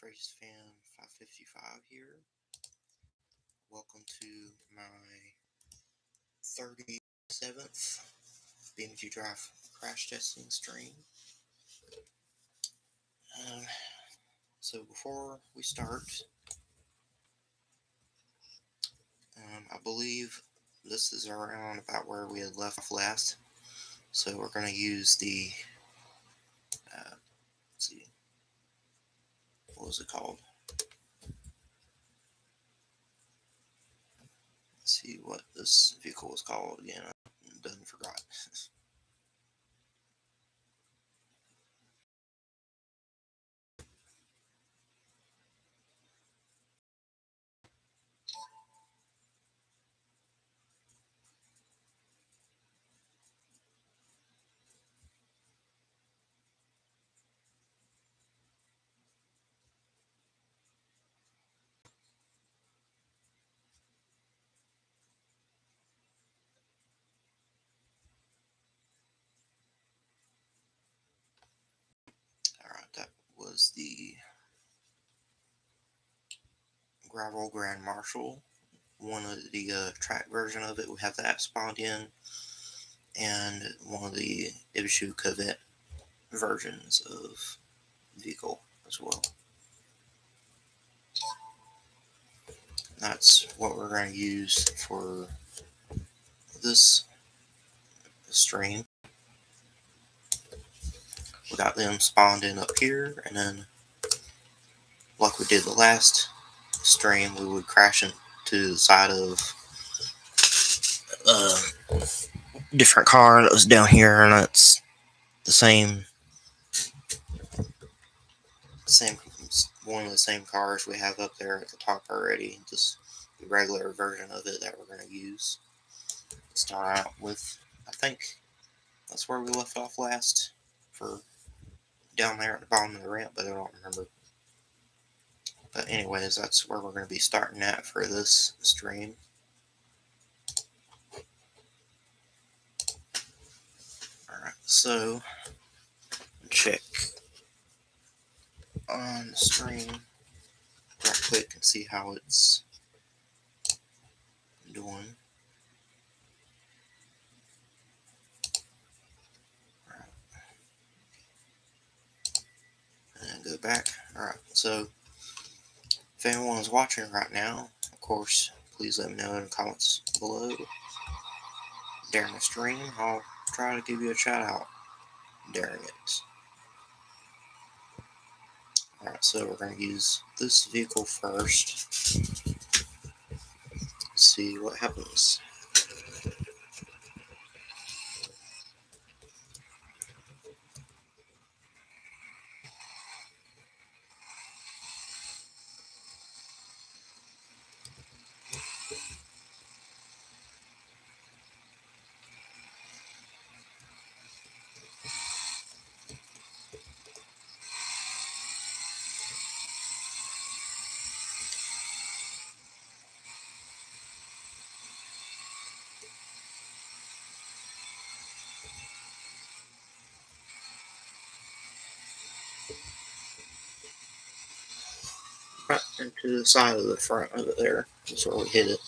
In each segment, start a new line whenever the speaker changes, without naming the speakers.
Phrase Fan 555 here. Welcome to my 37th BeamNg.Drive crash testing stream. So before we start, I believe this is around about where we had left last. So we're going to use the, let's see, what was it called? Let's see what this vehicle was called again. I done forgot. Alright, that was the Gravel Grand Marshal. One of the track version of it, we have that spawned in, and one of the Ibishu Corvette versions of vehicle as well. That's what we're going to use for this stream. We got them spawned in up here, and then like we did the last stream, we would crash into the side of a different car that was down here, and it's the same one of the same cars we have up there at the top already, just the regular version of it that we're going to use. Start out with, I think that's where we left off last, for down there at the bottom of the ramp, but I don't remember. But anyways, that's where we're going to be starting at for this stream. Alright, so check on the stream right quick and see how it's doing. Alright. And go back. Alright, so if anyone is watching right now, of course, please let me know in the comments below. During the stream, I'll try to give you a shout out during it. Alright, so we're going to use this vehicle first. Let's see what happens. Right into the side of the front of it there. That's where we hit it.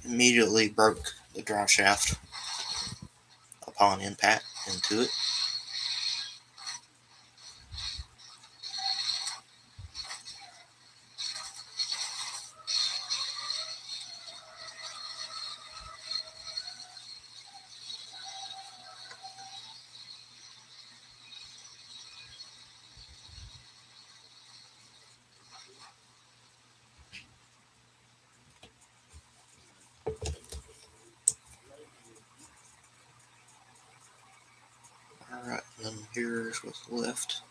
Immediately broke the drive shaft upon impact into it. Alright, then here's what's left.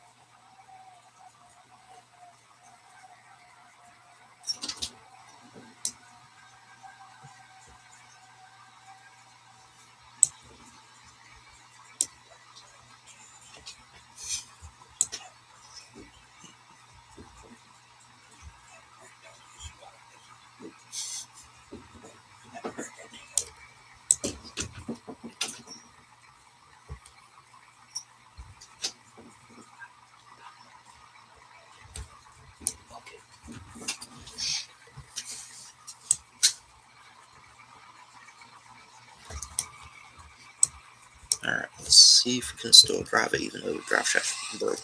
see if we can still drive it even though the drive shaft broke.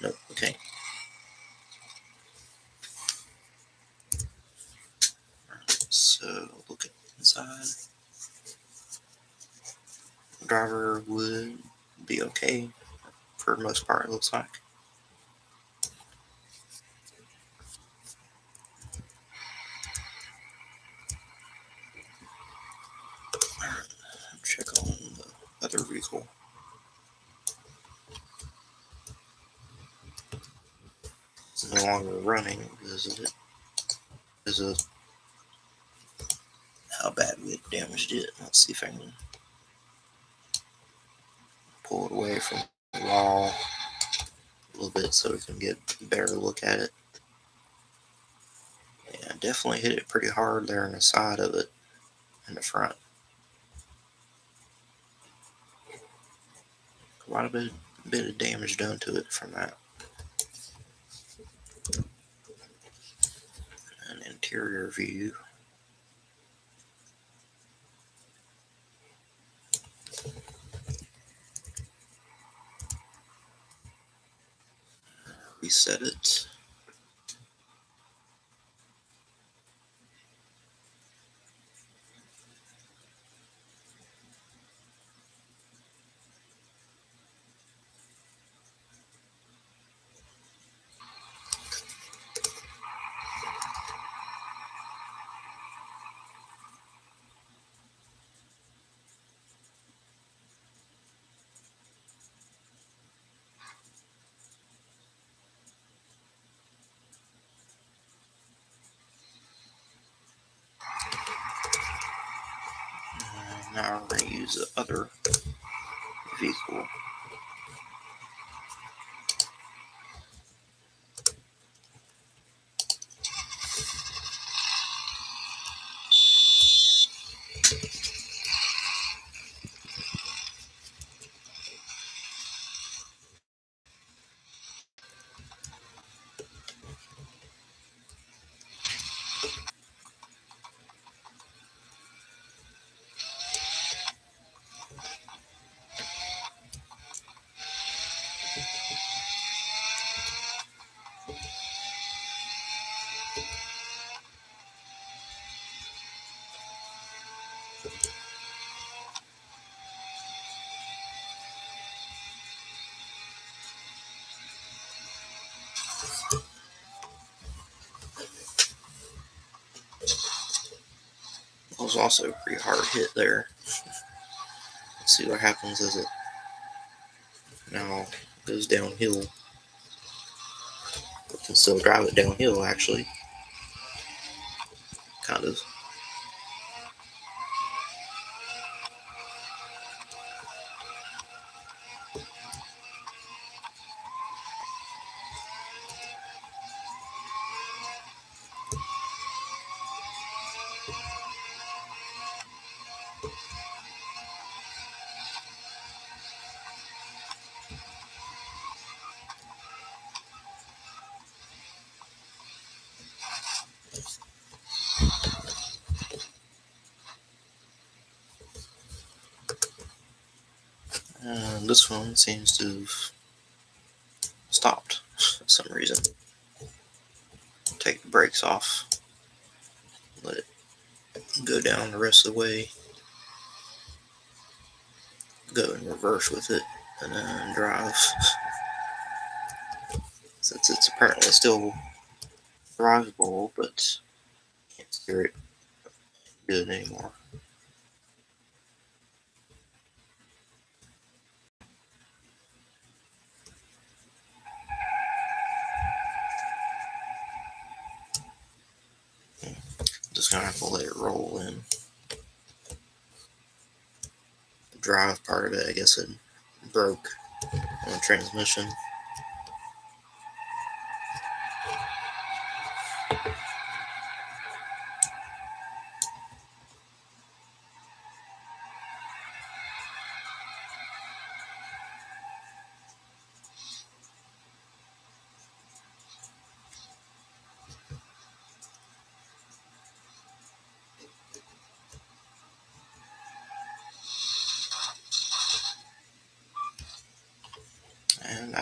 Nope, okay. So look at inside. The driver would be okay for the most part, it looks like. Alright, check on the other vehicle. It's no longer running because of it. Because of how bad we had damaged it. Let's see if I can pull it away from the wall a little bit so we can get a better look at it. Yeah, definitely hit it pretty hard there on the side of it in the front. Quite a bit of damage done to it from that. An interior view. Reset it. Now we're going to use the other vehicle. It was also a pretty hard hit there. Let's see what happens as it now goes downhill. We can still drive it downhill actually. Kind of. This one seems to have stopped for some reason. Take the brakes off. Let it go down the rest of the way. Go in reverse with it and then drive. Since it's apparently still drivable, but can't steer it good anymore. Just gonna have to let it roll in. The drive part of it, I guess it broke on the transmission.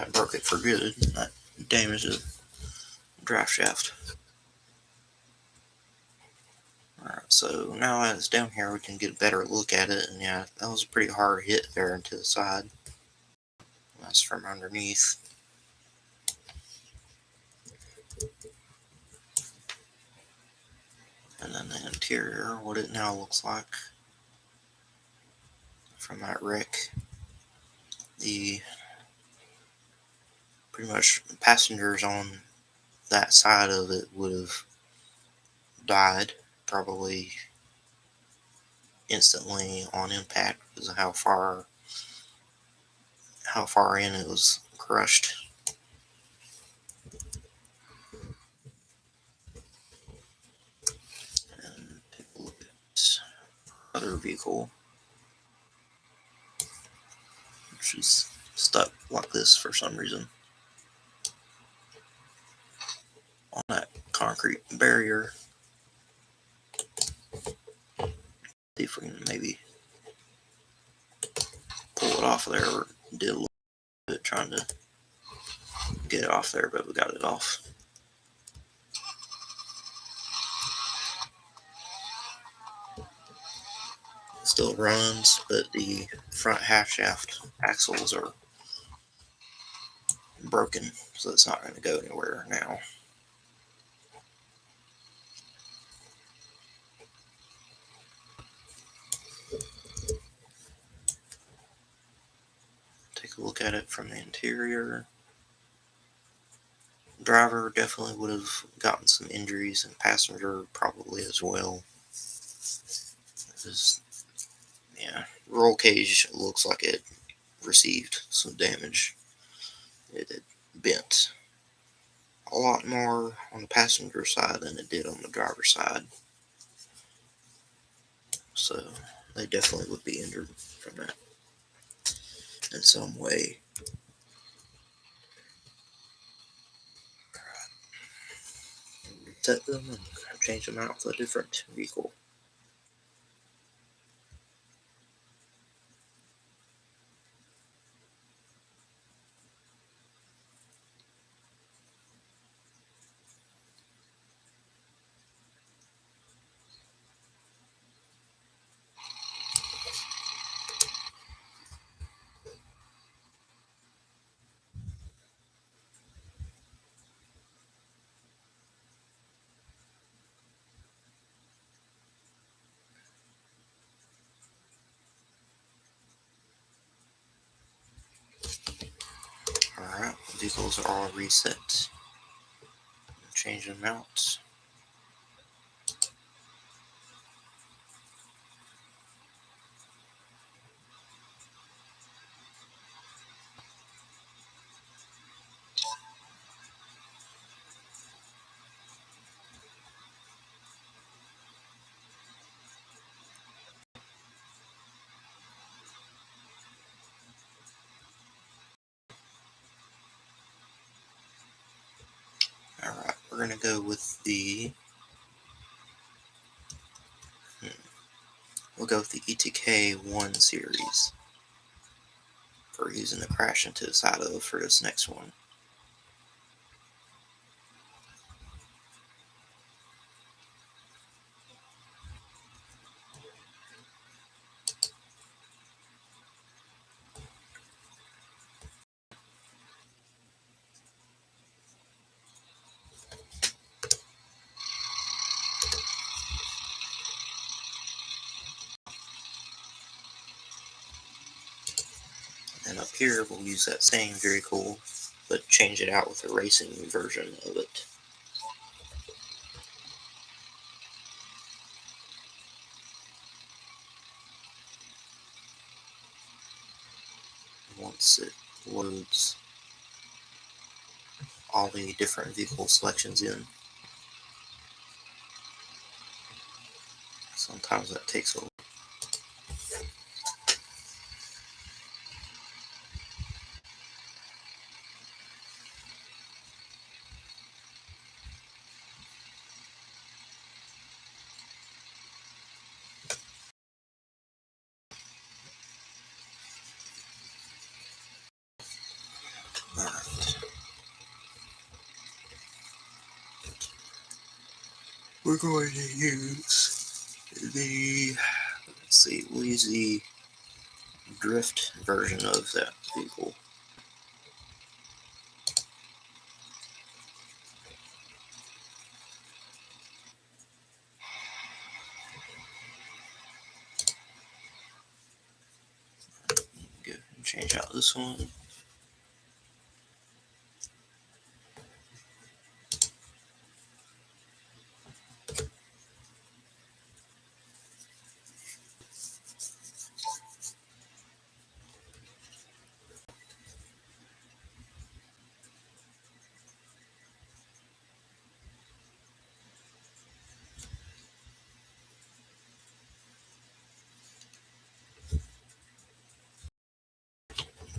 that broke it for good. That damaged the drive shaft. Alright, so now that it's down here, we can get a better look at it. And yeah, that was a pretty hard hit there into the side. That's from underneath. And then the interior, what it now looks like from that wreck. The pretty much passengers on that side of it would have died probably instantly on impact because of how far in it was crushed. And take a look at other vehicle, which is stuck like this for some reason on that concrete barrier. See if we can maybe pull it off of there, or did a little bit trying to get it off there, but we got it off. It still runs, but the front half shaft axles are broken, so it's not going to go anywhere now. Take a look at it from the interior. Driver definitely would have gotten some injuries, and passenger probably as well. Yeah, roll cage looks like it received some damage. It had bent a lot more on the passenger side than it did on the driver's side. So they definitely would be injured from that in some way. Set them and change them out to a different vehicle. Alright, vehicles are all reset. Change them out. Alright, we're going to go with the we'll go with the ETK 1 series for using the crash into the side of for this next one. And up here we'll use that same vehicle, but change it out with a racing version of it. Once it loads all the different vehicle selections in. Sometimes that takes a little. Alright. We're going to use the, let's see, we'll use the drift version of that vehicle. Go and change out this one.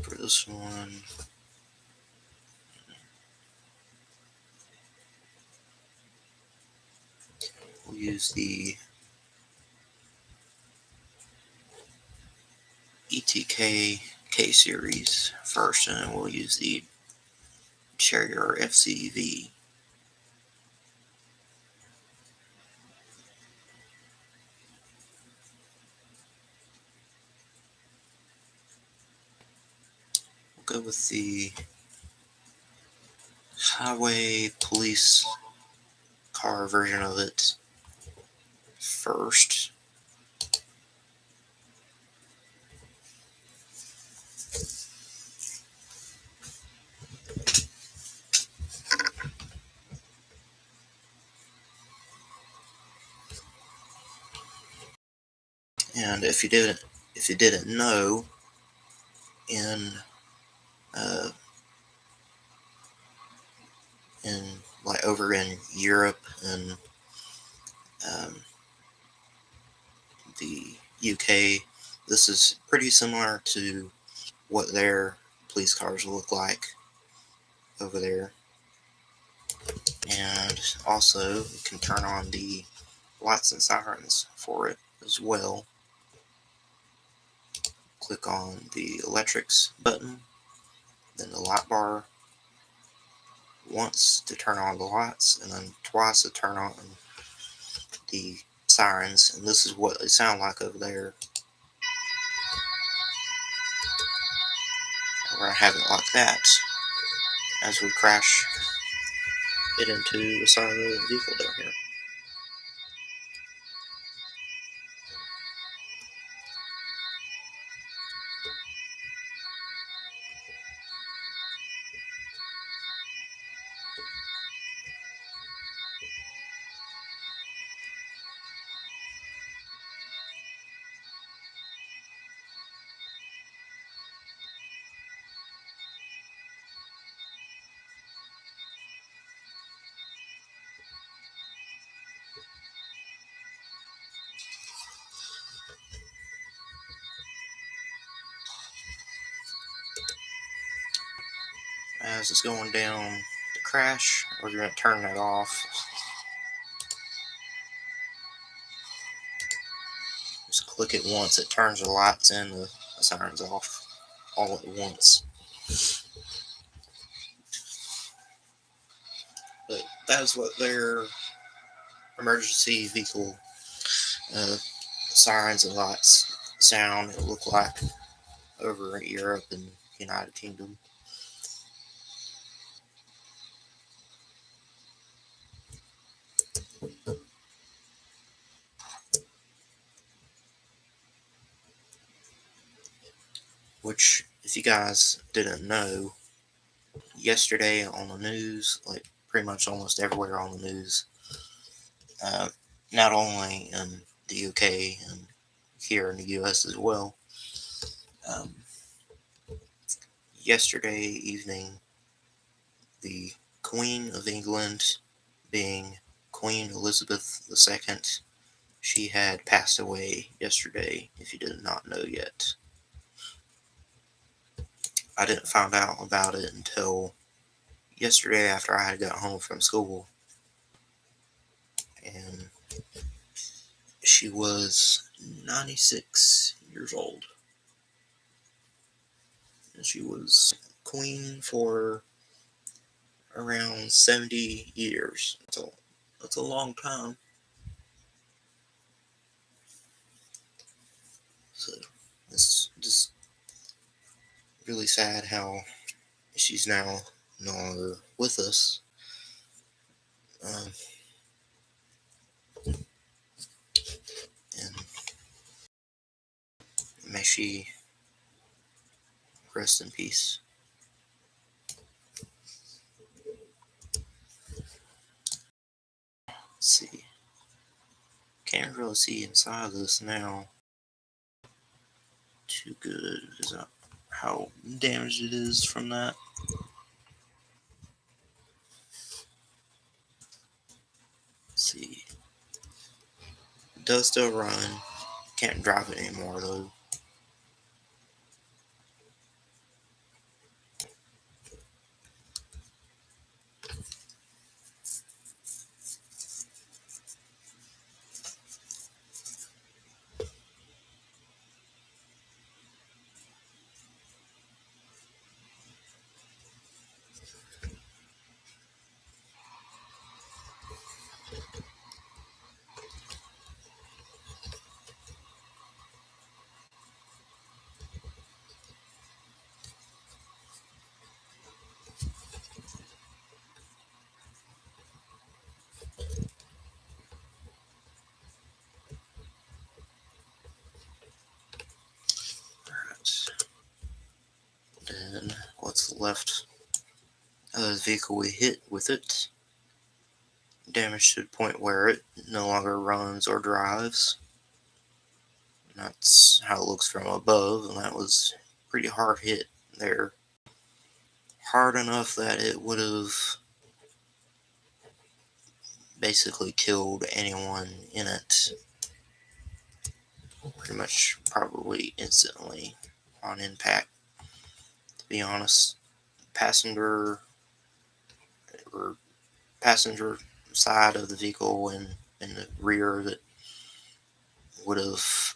For this one, we'll use the ETK K-Series first, and then we'll use the Charrier FCV. We'll go with the highway police car version of it first. And if you didn't know, uh, in like over in Europe and the UK, this is pretty similar to what their police cars look like over there. And also, you can turn on the lights and sirens for it as well. Click on the electrics button, then the light bar once to turn on the lights, and then twice to turn on the sirens. And this is what they sound like over there. We're going to have it like that as we crash it into the side of the vehicle down here. As it's going down the crash, we're going to turn that off. Just click it once, it turns the lights and the sirens off all at once. But that is what their emergency vehicle sirens and lights sound and look like over in Europe and United Kingdom. Which, if you guys didn't know, yesterday on the news, like pretty much almost everywhere on the news, not only in the UK and here in the US as well, yesterday evening, the Queen of England, being Queen Elizabeth II, she had passed away yesterday, if you did not know yet. I didn't find out about it until yesterday after I had got home from school. And she was 96 years old. And she was queen for around 70 years. That's a long time. So it's just really sad how she's now no longer with us. Um, and may she rest in peace. Let's see. Can't really see inside this now too good. Is that how damaged it is from that? Let's see. It does still run. Can't drive it anymore though. Alright. Then what's left of the vehicle we hit with it? Damage to the point where it no longer runs or drives. And that's how it looks from above, and that was pretty hard hit there. Hard enough that it would have basically killed anyone in it. Pretty much probably instantly on impact, to be honest. Passenger or passenger side of the vehicle and in the rear of it would have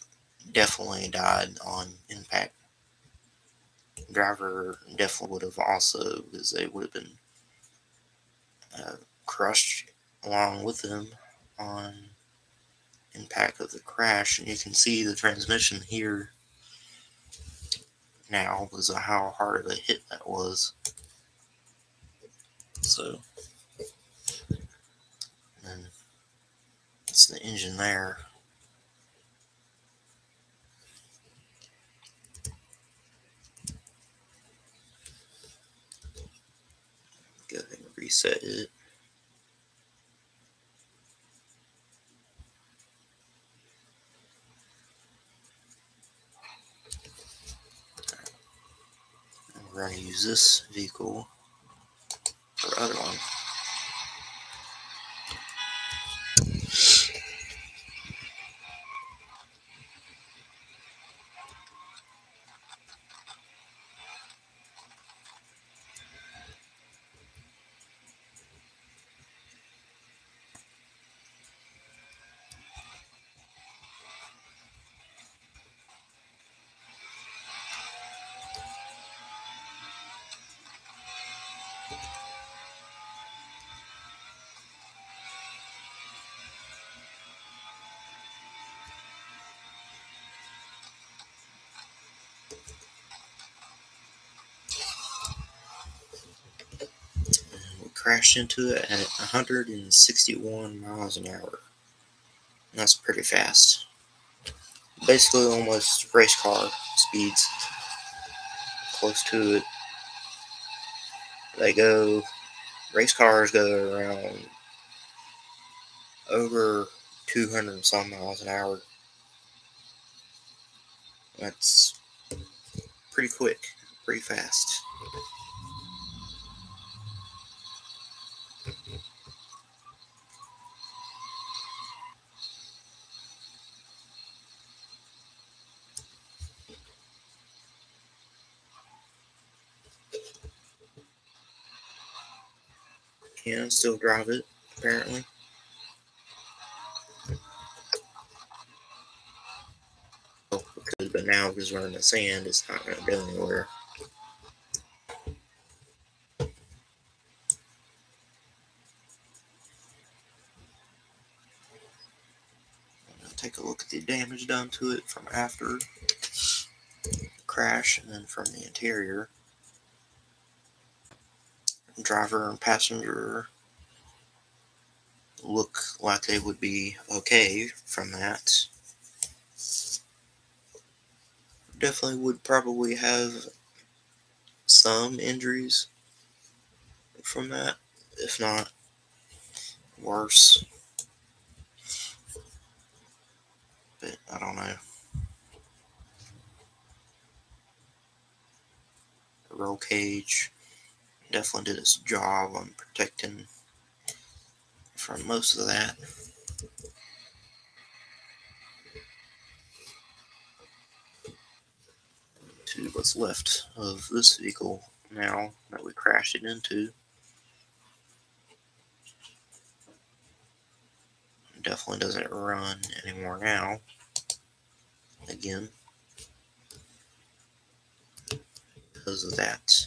definitely died on impact. Driver definitely would have also, because they would have been crushed along with them on impact of the crash. And you can see the transmission here now because of how hard of a hit that was. So, and it's the engine there. Go ahead and reset it. And we're going to use this vehicle for the other one. We crashed into it at 161 miles an hour. And that's pretty fast. Basically almost race car speeds. Close to it. Race cars go around over 200 some miles an hour. That's pretty quick, pretty fast. Can still drive it, apparently. But now because we're in the sand, it's not going to go anywhere. take a look at the damage done to it from after the crash, and then from the interior. Driver and passenger look like they would be okay from that. Definitely would probably have some injuries from that, if not worse. But I don't know. The roll cage definitely did its job on protecting from most of that. To what's left of this vehicle now that we crashed it into. It definitely doesn't run anymore now. Again, because of that.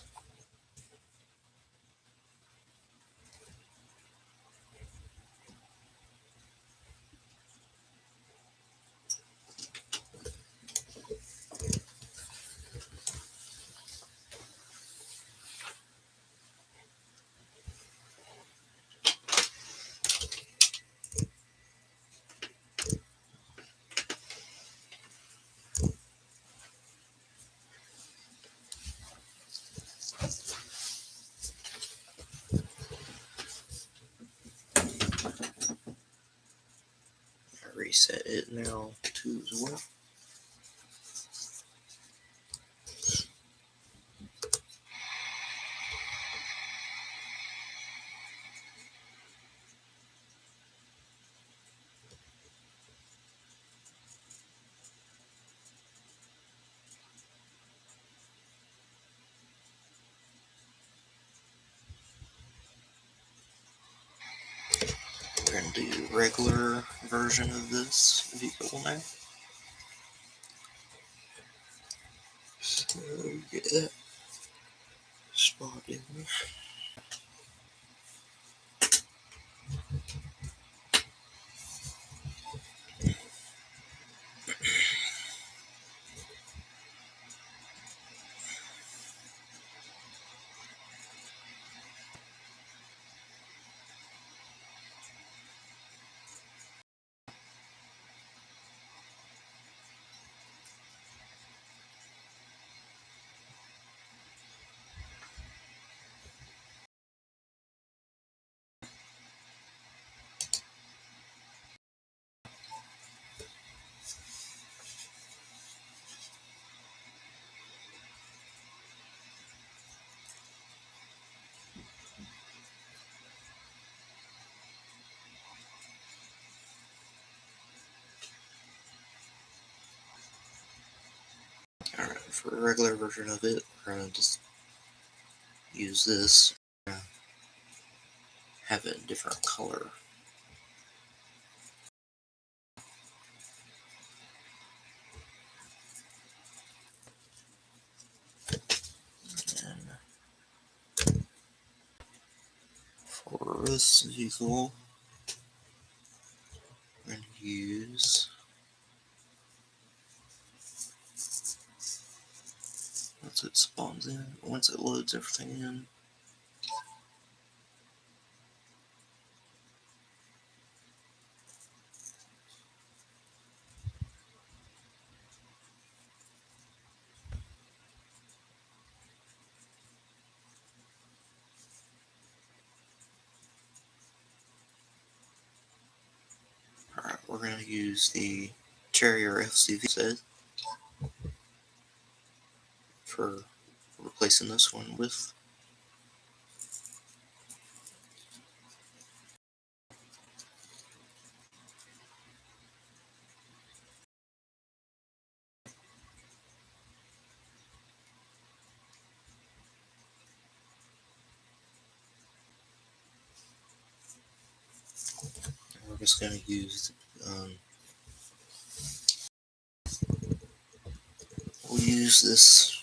I reset it now too as well. We're going to do a regular version of this vehicle now. So get that spot in there. Alright, for a regular version of it, we're going to just use this. Have it in a different color. And for this vehicle, we're going to use once it spawns in, once it loads everything in. Alright, we're going to use the Terrier FCV set for replacing this one with. We're just going to use, we'll use this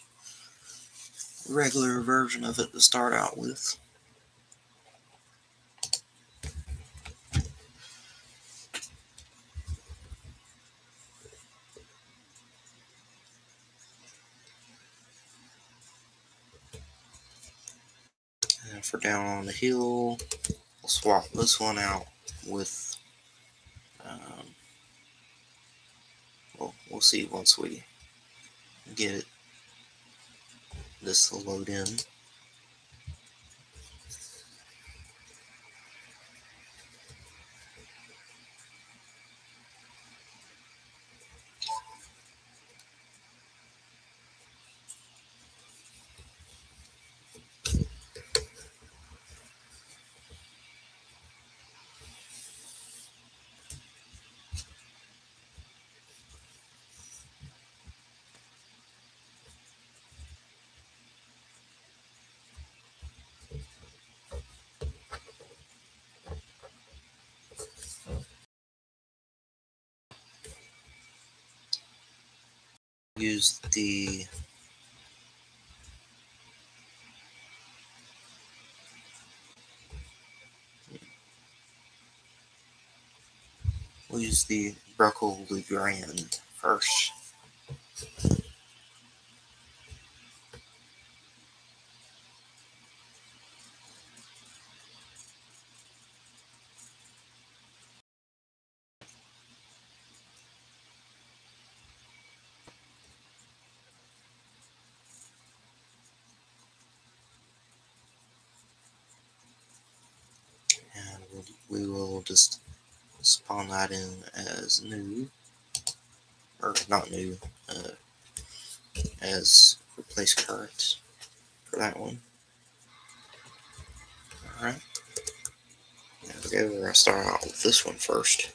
regular version of it to start out with. for down on the hill. We'll swap this one out with, well, we'll see once we get this to load in. Use the Bruckle Legrand first. And we will just spawn that in as new, or not new, as replace current for that one. Alright, there we go. We're going to start out with this one first.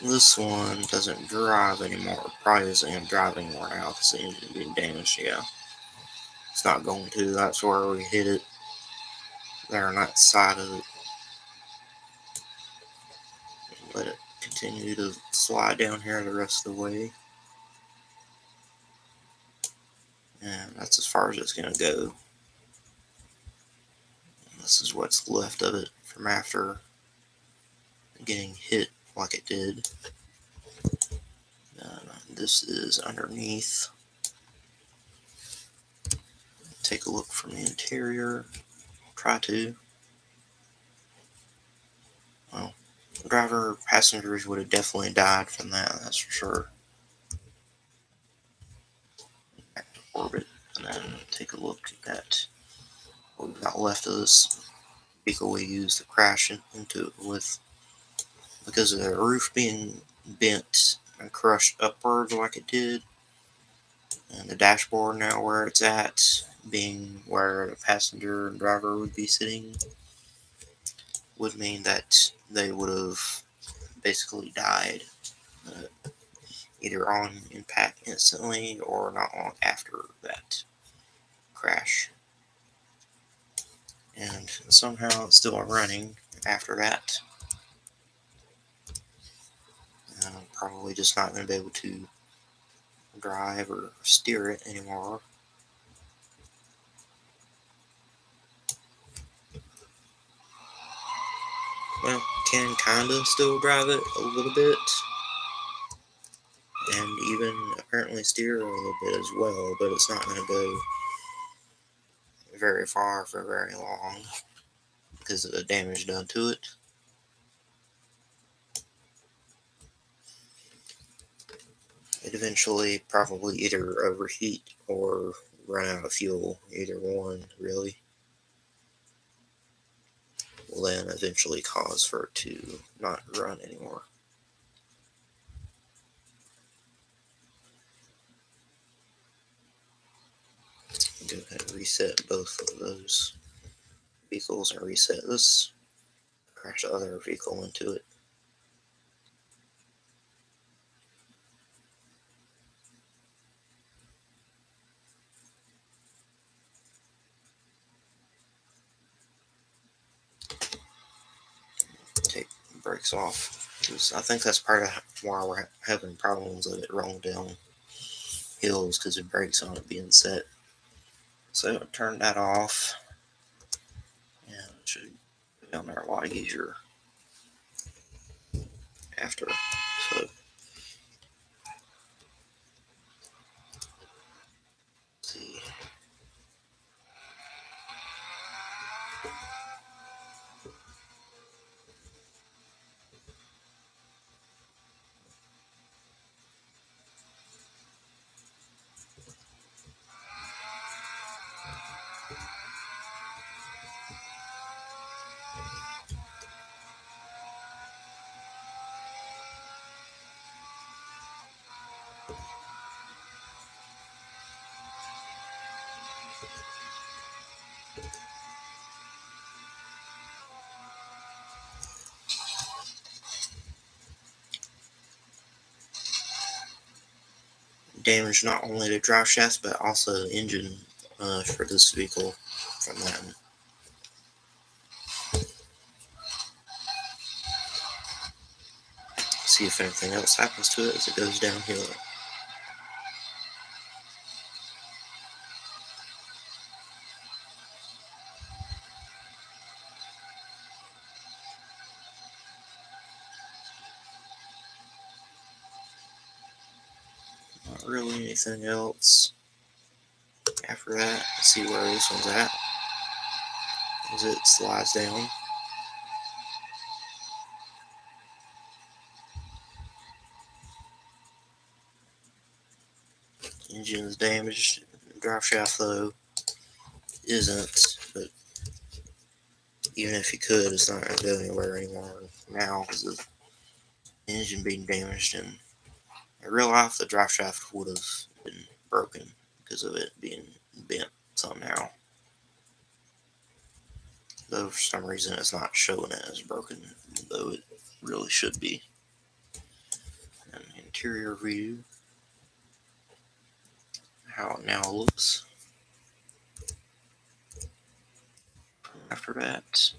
This one doesn't drive anymore. Probably isn't going to drive anymore now because the engine's been damaged. Yeah, it's not going to. That's where we hit it. There on that side of it. Let it continue to slide down here the rest of the way. And that's as far as it's going to go. And this is what's left of it from after getting hit like it did. This is underneath. Take a look from the interior. Try to. Well, driver, passengers would have definitely died from that, that's for sure. Back to orbit, and then take a look at what we've got left of this vehicle we used to crash into it with. Because of the roof being bent and crushed upwards like it did, and the dashboard now where it's at, being where the passenger and driver would be sitting, would mean that they would have basically died either on impact instantly or not long after that crash. and somehow it's still running after that. I'm probably just not going to be able to drive or steer it anymore. Well, can kinda still drive it a little bit, and even apparently steer a little bit as well, but it's not going to go very far for very long because of the damage done to it. It eventually probably either overheat or run out of fuel, either one really, will then eventually cause for it to not run anymore. Go ahead and reset both of those vehicles and reset this. Crash the other vehicle into it. Take the brakes off. I think that's part of why we're having problems with it rolling down hills, because the brakes on it being set. So turn that off, and it should go down there a lot easier after. So let's see. Damage not only the drive shaft but also the engine for this vehicle from that. See if anything else happens to it as it goes downhill. Not really anything else after that. Let's see where this one's at as it slides down. Engine is damaged. Drive shaft though isn't, but even if you could, it's not going to go anywhere anymore now because of the engine being damaged. And in real life, the drive shaft would have been broken because of it being bent somehow. Though for some reason it's not showing it as broken, though it really should be. An interior view, how it now looks. After that,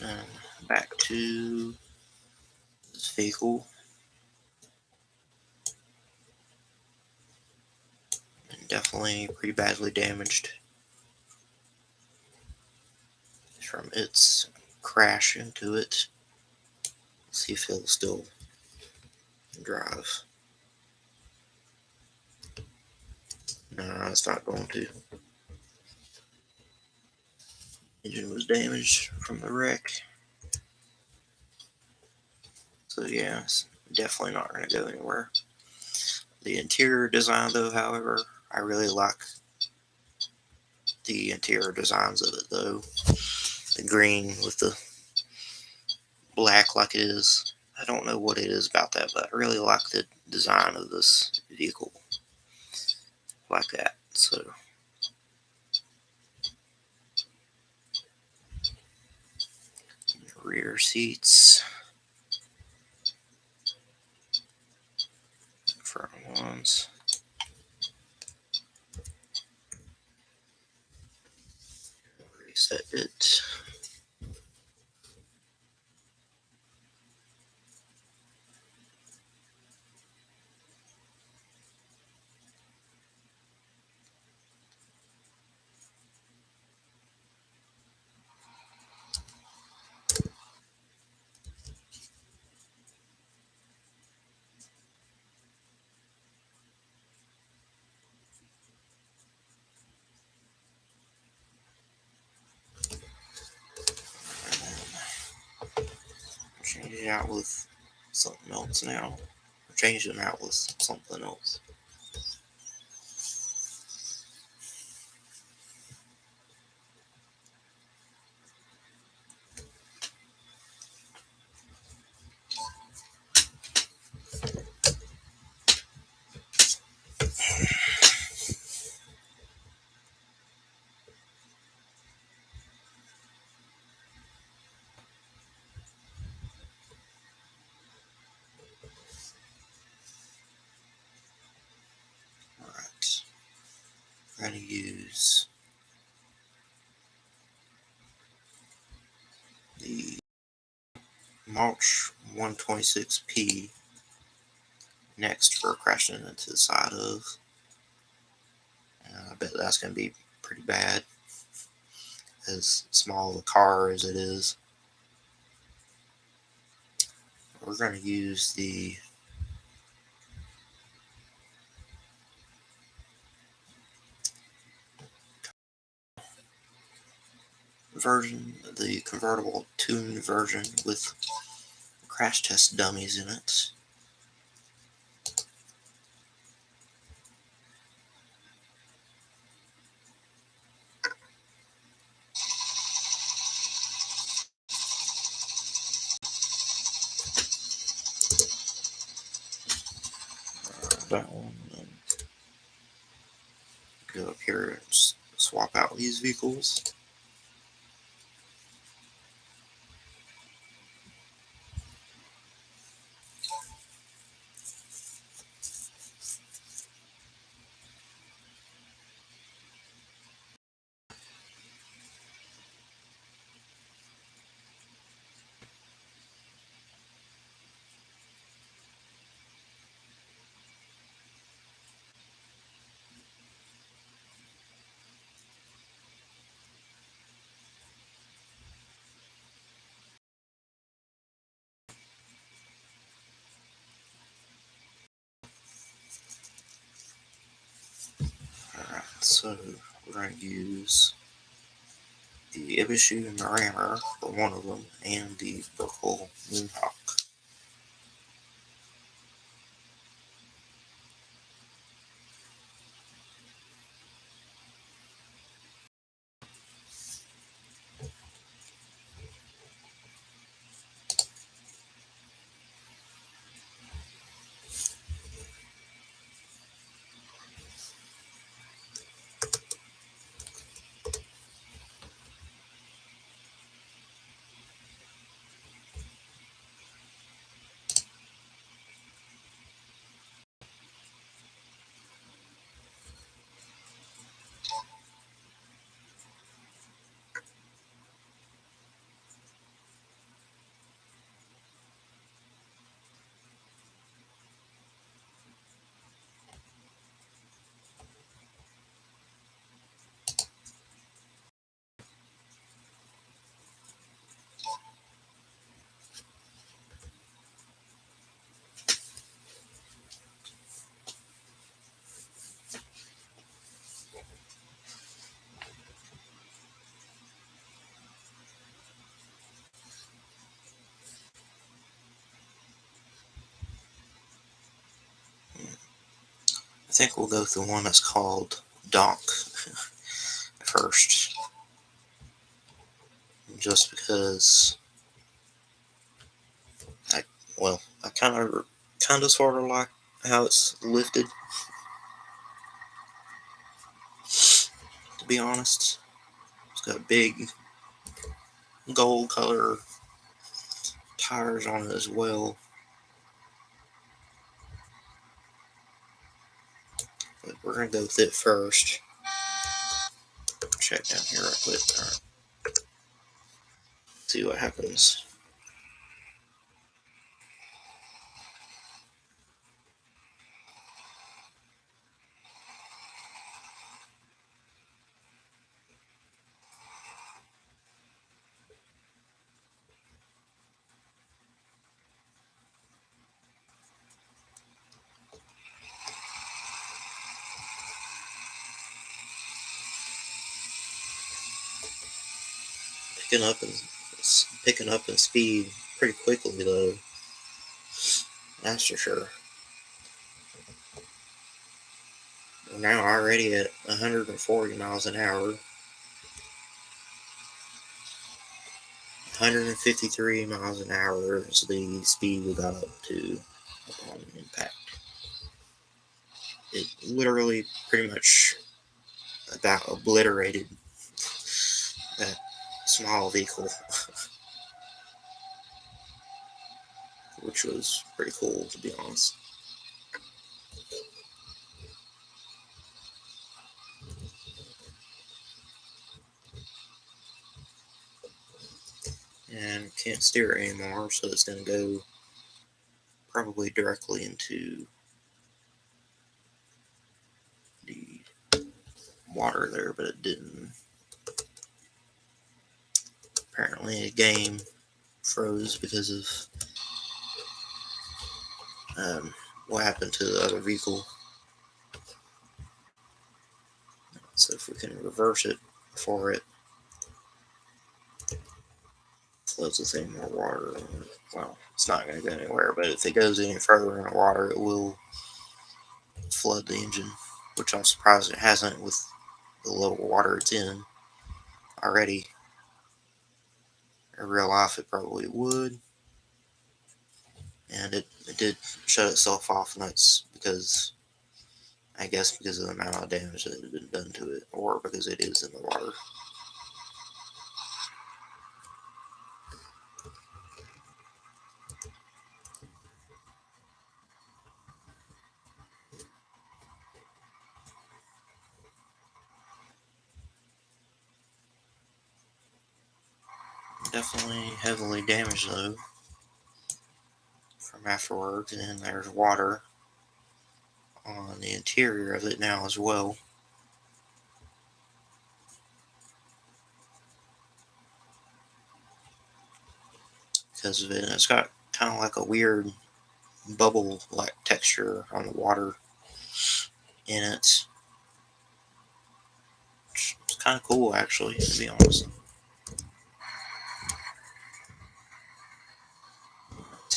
and back to this vehicle. And definitely pretty badly damaged from its crash into it. Let's see if it'll still drive. No, it's not going to. Engine was damaged from the wreck. So yeah, it's definitely not going to go anywhere. The interior design though, however, I really like the interior designs of it though. The green with the black like it is. I don't know what it is about that, but I really like the design of this vehicle like that. So rear seats, front ones. set it. Change it out with something else now. Change them out with something else. Alright. We're going to use the March 126p next for crashing into the side of. I bet that's going to be pretty bad, as small a car as it is. We're going to use the version, the convertible tuned version with crash test dummies in it. That one, and go up here and swap out these vehicles. Alright, so we're going to use the Ibishu and the Rammer for one of them, and the Burkle Moonhawk. I think we'll go with the one that's called Donk first, just because I kind of sort of like how it's lifted, to be honest. It's got big gold color tires on it as well. But we're gonna go with it first. Check down here real quick. Alright. see what happens. Picking up in speed pretty quickly though. That's for sure. We're now already at 140 miles an hour. 153 miles an hour is the speed we got up to upon impact. It literally pretty much about obliterated that small vehicle, which was pretty cool to be honest. And can't steer it anymore, so it's going to go probably directly into the water there, but it didn't. Apparently the game froze because of what happened to the other vehicle. So if we can reverse it before it floods with any more water, well, it's not going to go anywhere, but if it goes any further in the water, it will flood the engine, which I'm surprised it hasn't with the level of water it's in already. In real life, it probably would. And it did shut itself off, and that's because, I guess, because of the amount of damage that had been done to it, or because it is in the water. Definitely heavily damaged though from afterwards, and there's water on the interior of it now as well. Because of it, and it's got kind of like a weird bubble-like texture on the water in it. It's kind of cool, actually, to be honest.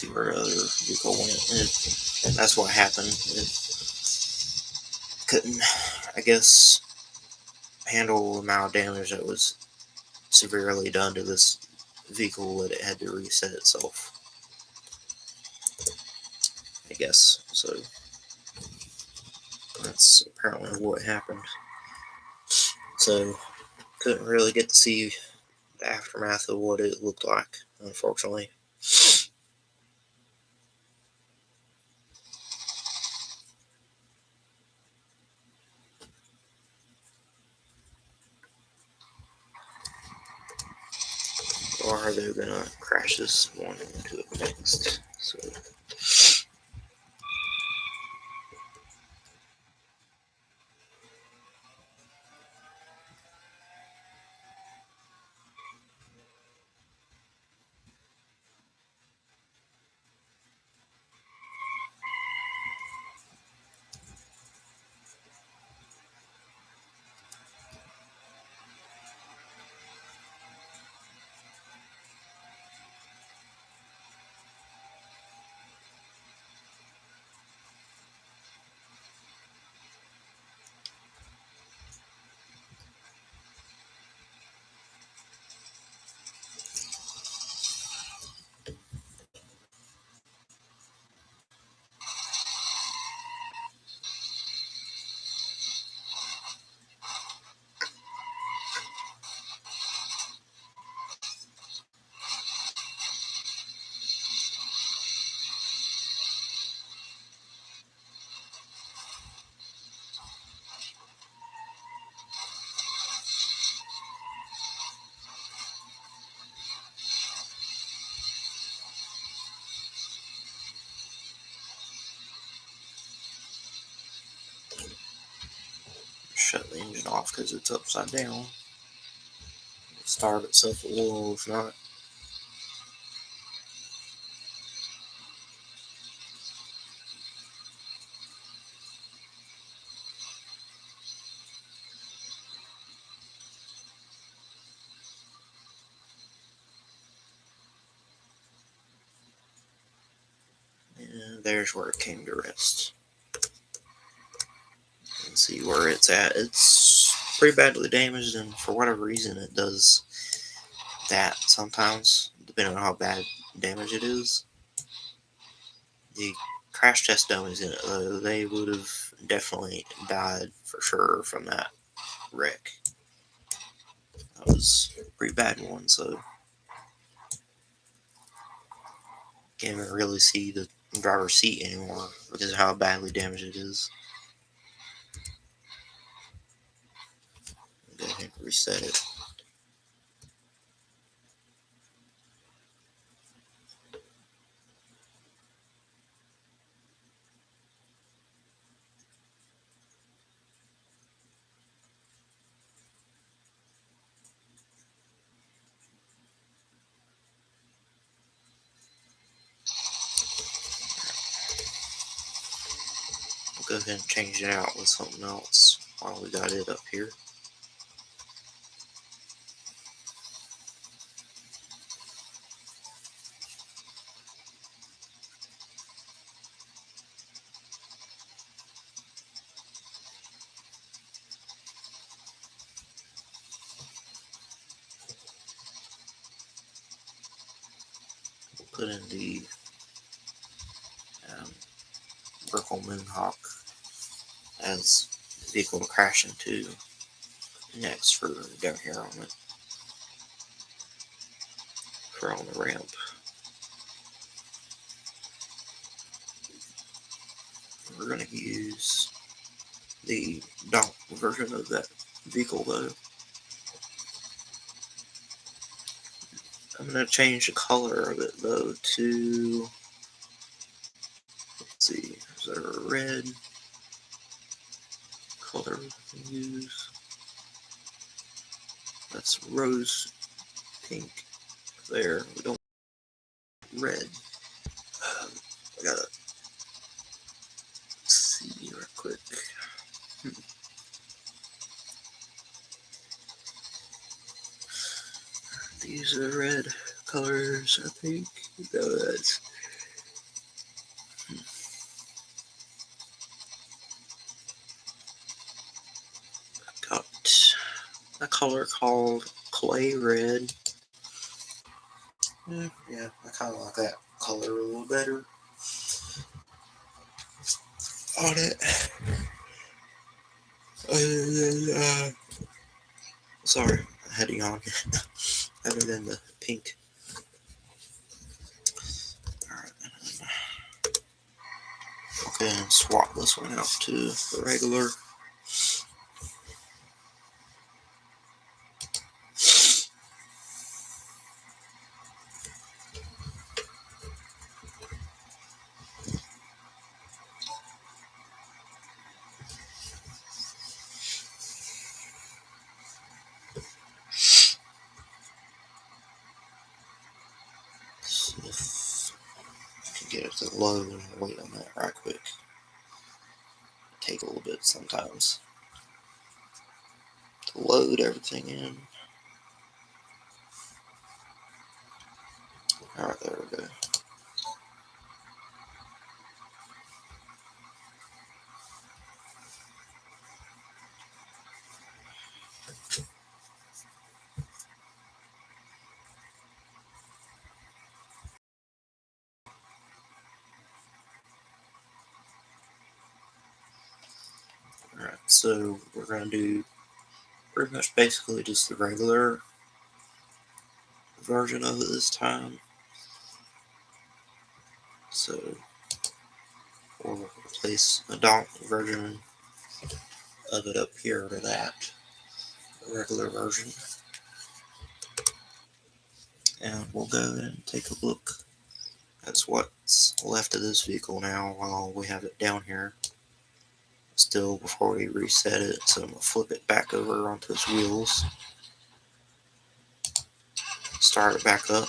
Let's see where other vehicle went. And that's what happened. It couldn't, I guess, handle the amount of damage that was severely done to this vehicle that it had to reset itself, I guess. So that's apparently what happened. So couldn't really get to see the aftermath of what it looked like, unfortunately. Or they're gonna crash this one into it next. So off because it's upside down. Start itself a little, if not. And there's where it came to rest. You can see where it's at. It's pretty badly damaged, and for whatever reason it does that sometimes, depending on how bad damage it is. The crash test dummies in it, though, they would have definitely died for sure from that wreck. That was a pretty bad one, so can't even really see the driver's seat anymore because of how badly damaged it is. Go ahead and reset it. We'll go ahead and change it out with something else while we got it up here. We'll put in the Brickle Moonhawk as the vehicle to crash into next for down here on it, for on the ramp. We're going to use the donk version of that vehicle, though. I'm going to change the color of it, though, to, let's see, is there a red color we can use? That's rose pink there. We don't want red. I gotta see real quick. These are red colors, I think. No, that's got a color called clay red. Yeah, I kind of like that color a little better on it. Sorry, I had to yawn. Other than the pink. Alright, okay, and swap this one out to the regular. See if I can get it to load and wait on that right quick. Take a little bit sometimes to load everything in. Alright, there we go. Alright, so we're going to do pretty much basically just the regular version of it this time. So we'll replace a donk version of it up here to that, the regular version. And we'll go and take a look at what's left of this vehicle now while we have it down here. still before we reset it, so I'm going to flip it back over onto its wheels. Start it back up.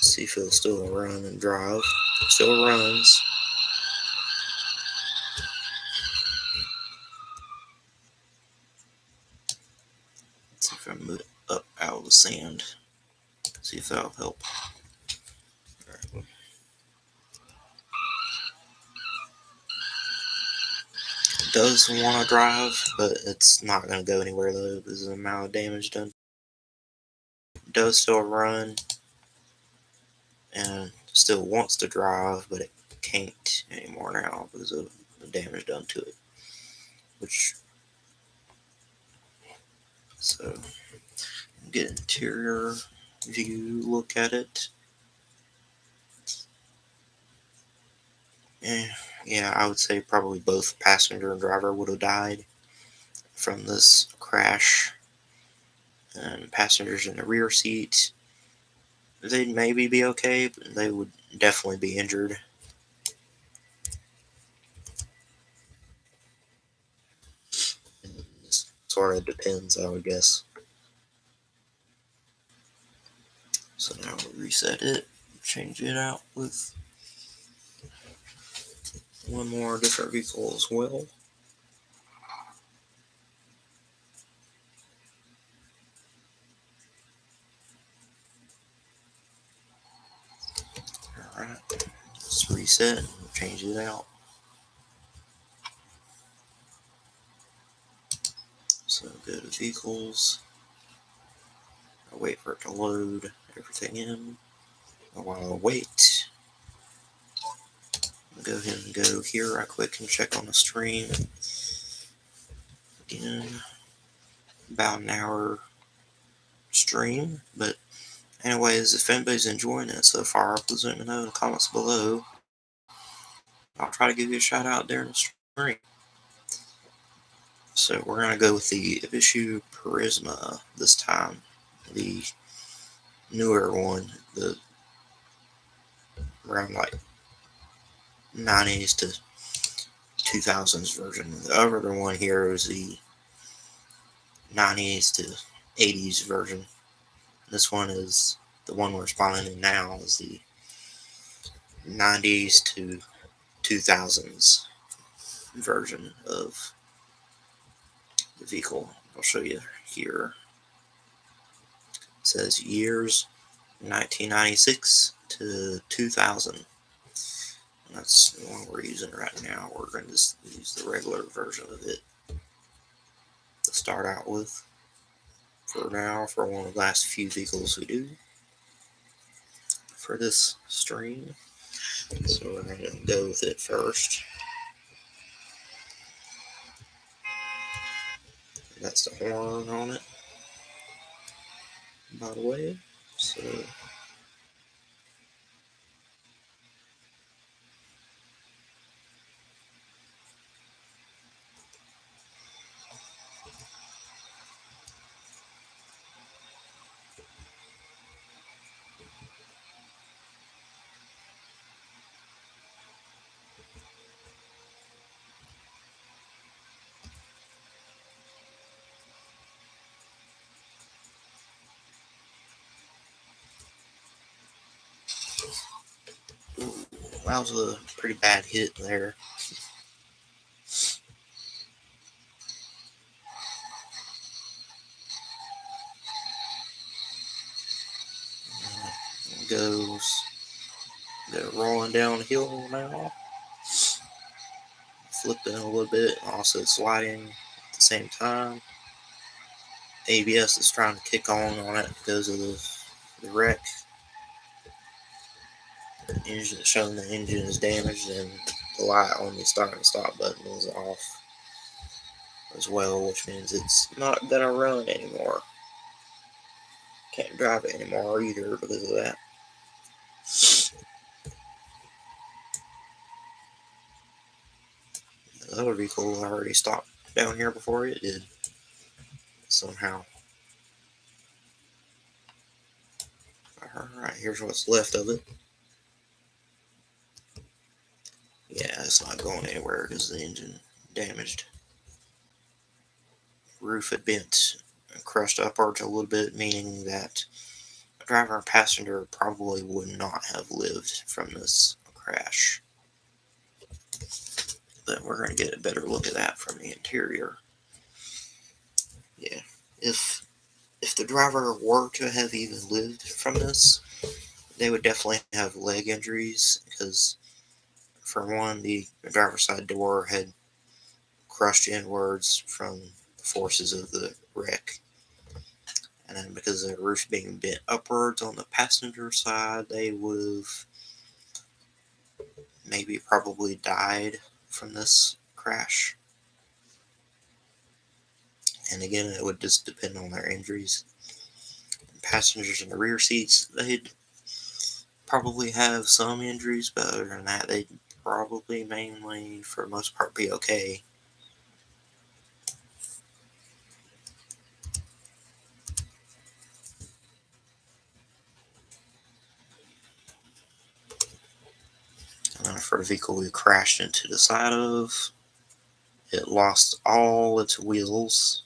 See if it'll still run and drive. It still runs. Let's see if I move it up out of the sand. See if that'll help. Right. It does want to drive, but it's not going to go anywhere though because of the amount of damage done. It does still run and still wants to drive, but it can't anymore now because of the damage done to it. So get interior view, look at it. Yeah, I would say probably both passenger and driver would have died from this crash. And passengers in the rear seat, they'd maybe be okay, but they would definitely be injured. It sort of depends, I would guess. So now we'll reset it, change it out with one more different vehicle as well. Alright, let's reset and change it out. So go to vehicles. I'll wait for it to load everything in. While I wait, I'll go ahead and go here right quick and check on the stream. Again, about an hour stream, but anyways, if anybody's enjoying it so far, please let me know in the comments below. I'll try to give you a shout out there in the stream. So we're going to go with the Issue Prisma this time, the newer one, the around like 90s to 2000s version. The other one here is the 90s to 80s version. This one is the one we're spawning in now is the 90s to 2000s version of the vehicle. I'll show you here. It says years 1996 to 2000. And that's the one we're using right now. We're going to just use the regular version of it to start out with for now, for one of the last few vehicles we do for this stream. So we're going to go with it first. That's the horn on it, by the way. So that was a pretty bad hit there. Go rolling downhill now. Flipping a little bit, also sliding at the same time. ABS is trying to kick on it because of the wreck. The engine showing the engine is damaged, and the light on the start and stop button is off as well, which means it's not gonna run anymore. Can't drive it anymore either because of that. The other vehicle already stopped down here before it did, somehow. Alright, here's what's left of it. Yeah, it's not going anywhere because the engine damaged. Roof had bent and crushed upwards a little bit, meaning that a driver and passenger probably would not have lived from this crash. But we're going to get a better look at that from the interior. Yeah, if the driver were to have even lived from this, they would definitely have leg injuries, because for one, the driver's side door had crushed inwards from the forces of the wreck. And then because of the roof being bent upwards on the passenger side, they would have maybe probably died from this crash. And again, it would just depend on their injuries. Passengers in the rear seats, they'd probably have some injuries, but other than that, they'd probably mainly, for the most part, be okay. And then for the vehicle we crashed into the side of, it lost all its wheels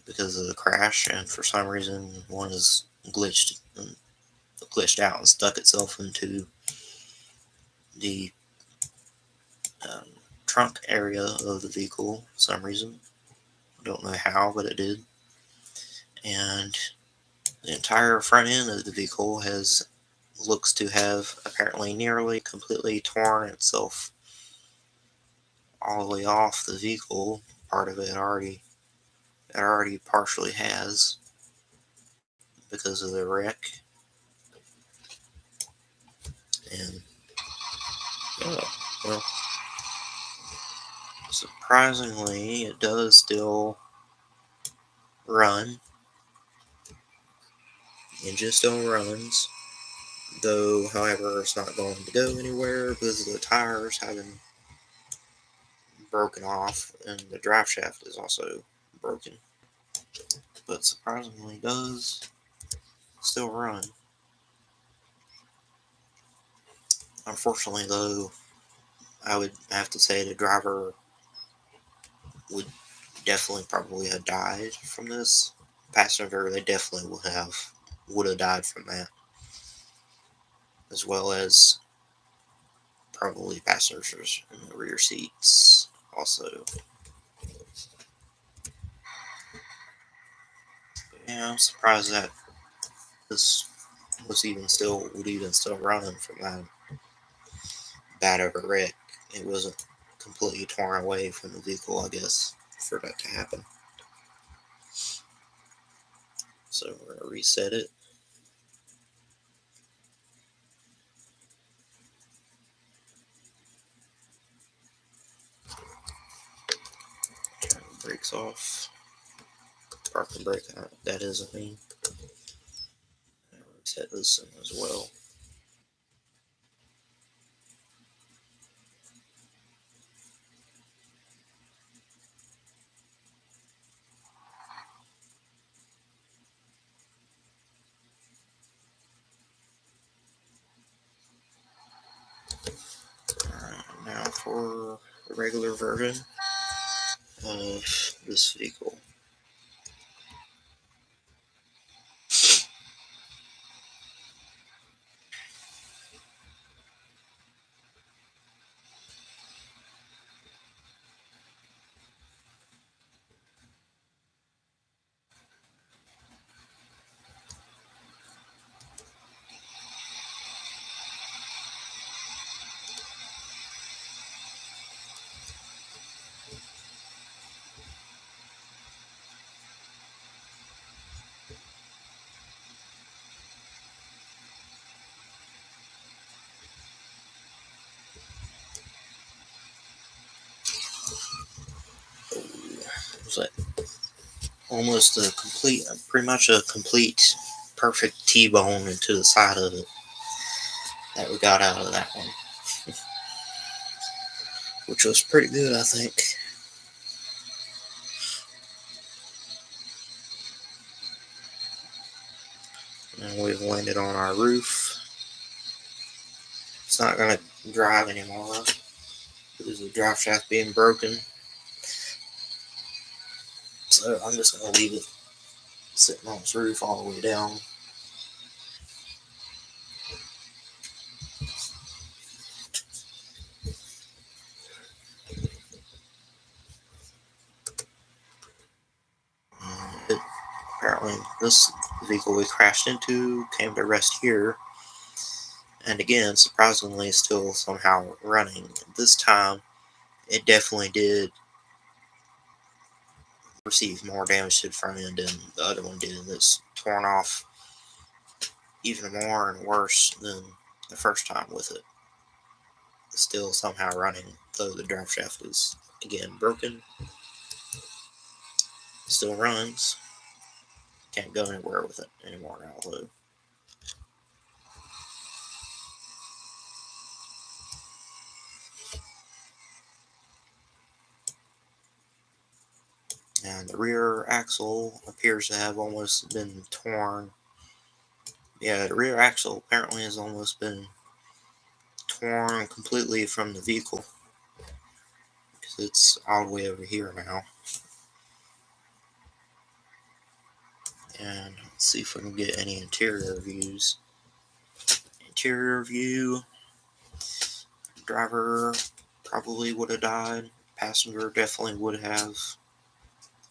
because of the crash, and for some reason one is glitched out and stuck itself into the um, trunk area of the vehicle for some reason. I don't know how, but it did. And the entire front end of the vehicle looks to have apparently nearly completely torn itself all the way off the vehicle. Part of it already partially has, because of the wreck. And well, surprisingly, it does still run. The engine still runs, though, however, it's not going to go anywhere because the tires haven't broken off, and the drive shaft is also broken. But surprisingly, does still run. Unfortunately, though, I would have to say the driver would definitely probably have died from this. Passenger, they definitely would have died from that, as well as probably passengers in the rear seats also. Yeah, I'm surprised that this would even still run from that bad of a wreck. It wasn't completely torn away from the vehicle, I guess, for that to happen. So we're gonna reset it. Turn the brakes off. Parking brake, that is a mean. Reset this one as well. Alright, now for the regular version of this vehicle. Was that almost pretty much a complete, perfect T-bone into the side of it that we got out of that one, which was pretty good, I think. And we've landed on our roof. It's not going to drive anymore. There's the drive shaft being broken. So I'm just going to leave it sitting on its roof all the way down. Apparently this vehicle we crashed into came to rest here. And again, surprisingly, still somehow running. This time, it definitely did receive more damage to the front end than the other one did. It's torn off even more and worse than the first time with it. It's still somehow running, though the drive shaft is again broken. Still runs. Can't go anywhere with it anymore now, though. And the rear axle appears to have almost been torn. Yeah, the rear axle apparently has almost been torn completely from the vehicle. Because it's all the way over here now. And let's see if we can get any interior views. Interior view. Driver probably would have died. Passenger definitely would have,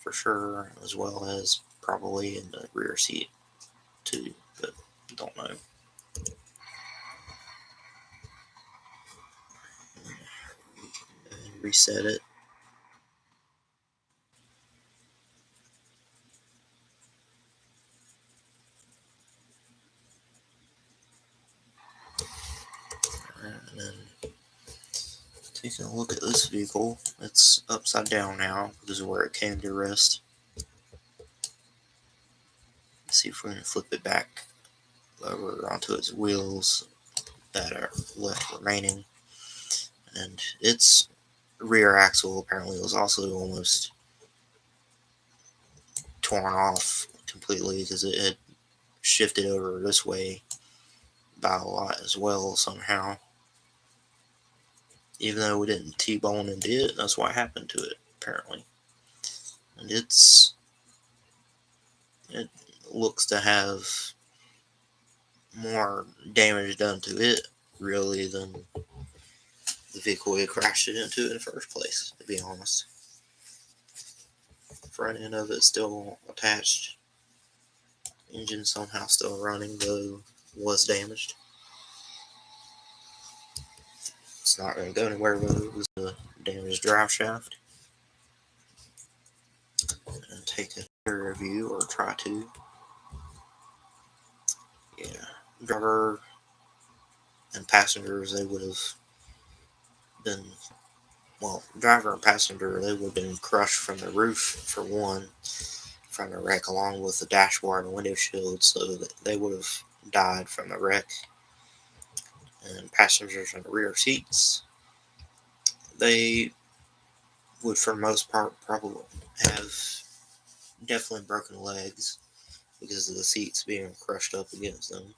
for sure, as well as probably in the rear seat too, but don't know. And reset it. And then taking a look at this vehicle, it's upside down now. This is where it came to rest. Let's see if we can flip it back over onto its wheels that are left remaining. And its rear axle apparently was also almost torn off completely because it had shifted over this way by a lot as well somehow. Even though we didn't T-bone into it, that's what happened to it apparently. And it looks to have more damage done to it really than the vehicle we crashed it into in the first place, to be honest. The front end of it still attached. Engine somehow still running, though was damaged. It's not going to go anywhere with it. It was a damaged drive shaft. And take a review, or try to. Yeah, driver and passengers, they would have been, well, driver and passenger, they would have been crushed from the roof for one, from the wreck, along with the dashboard and window shield, so that they would have died from the wreck. And passengers in the rear seats, they would, for the most part, probably have definitely broken legs because of the seats being crushed up against them,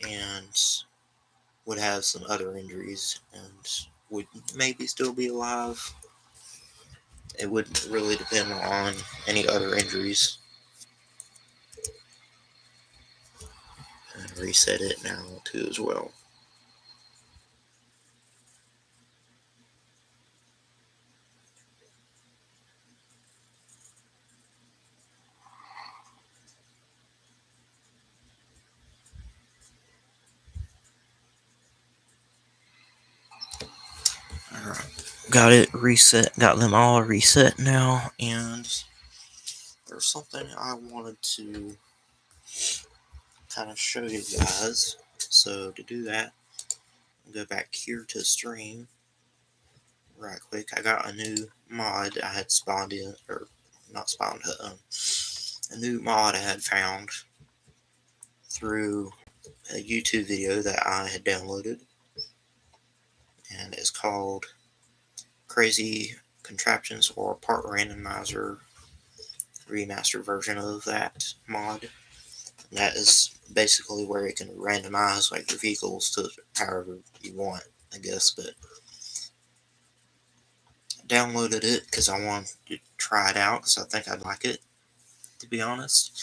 and would have some other injuries and would maybe still be alive. It would really depend on any other injuries. And reset it now too as well. Alright, got it reset, got them all reset now, and there's something I wanted to kind of show you guys. So to do that, I'll go back here to stream right quick. I got a new mod I had spawned in, or not spawned, a new mod I had found through a YouTube video that I had downloaded, and it's called Crazy Contraptions, or Part Randomizer remastered version of that mod. And that is basically where you can randomize like your vehicles to however you want, I guess, but downloaded it because I wanted to try it out because I think I'd like it, to be honest.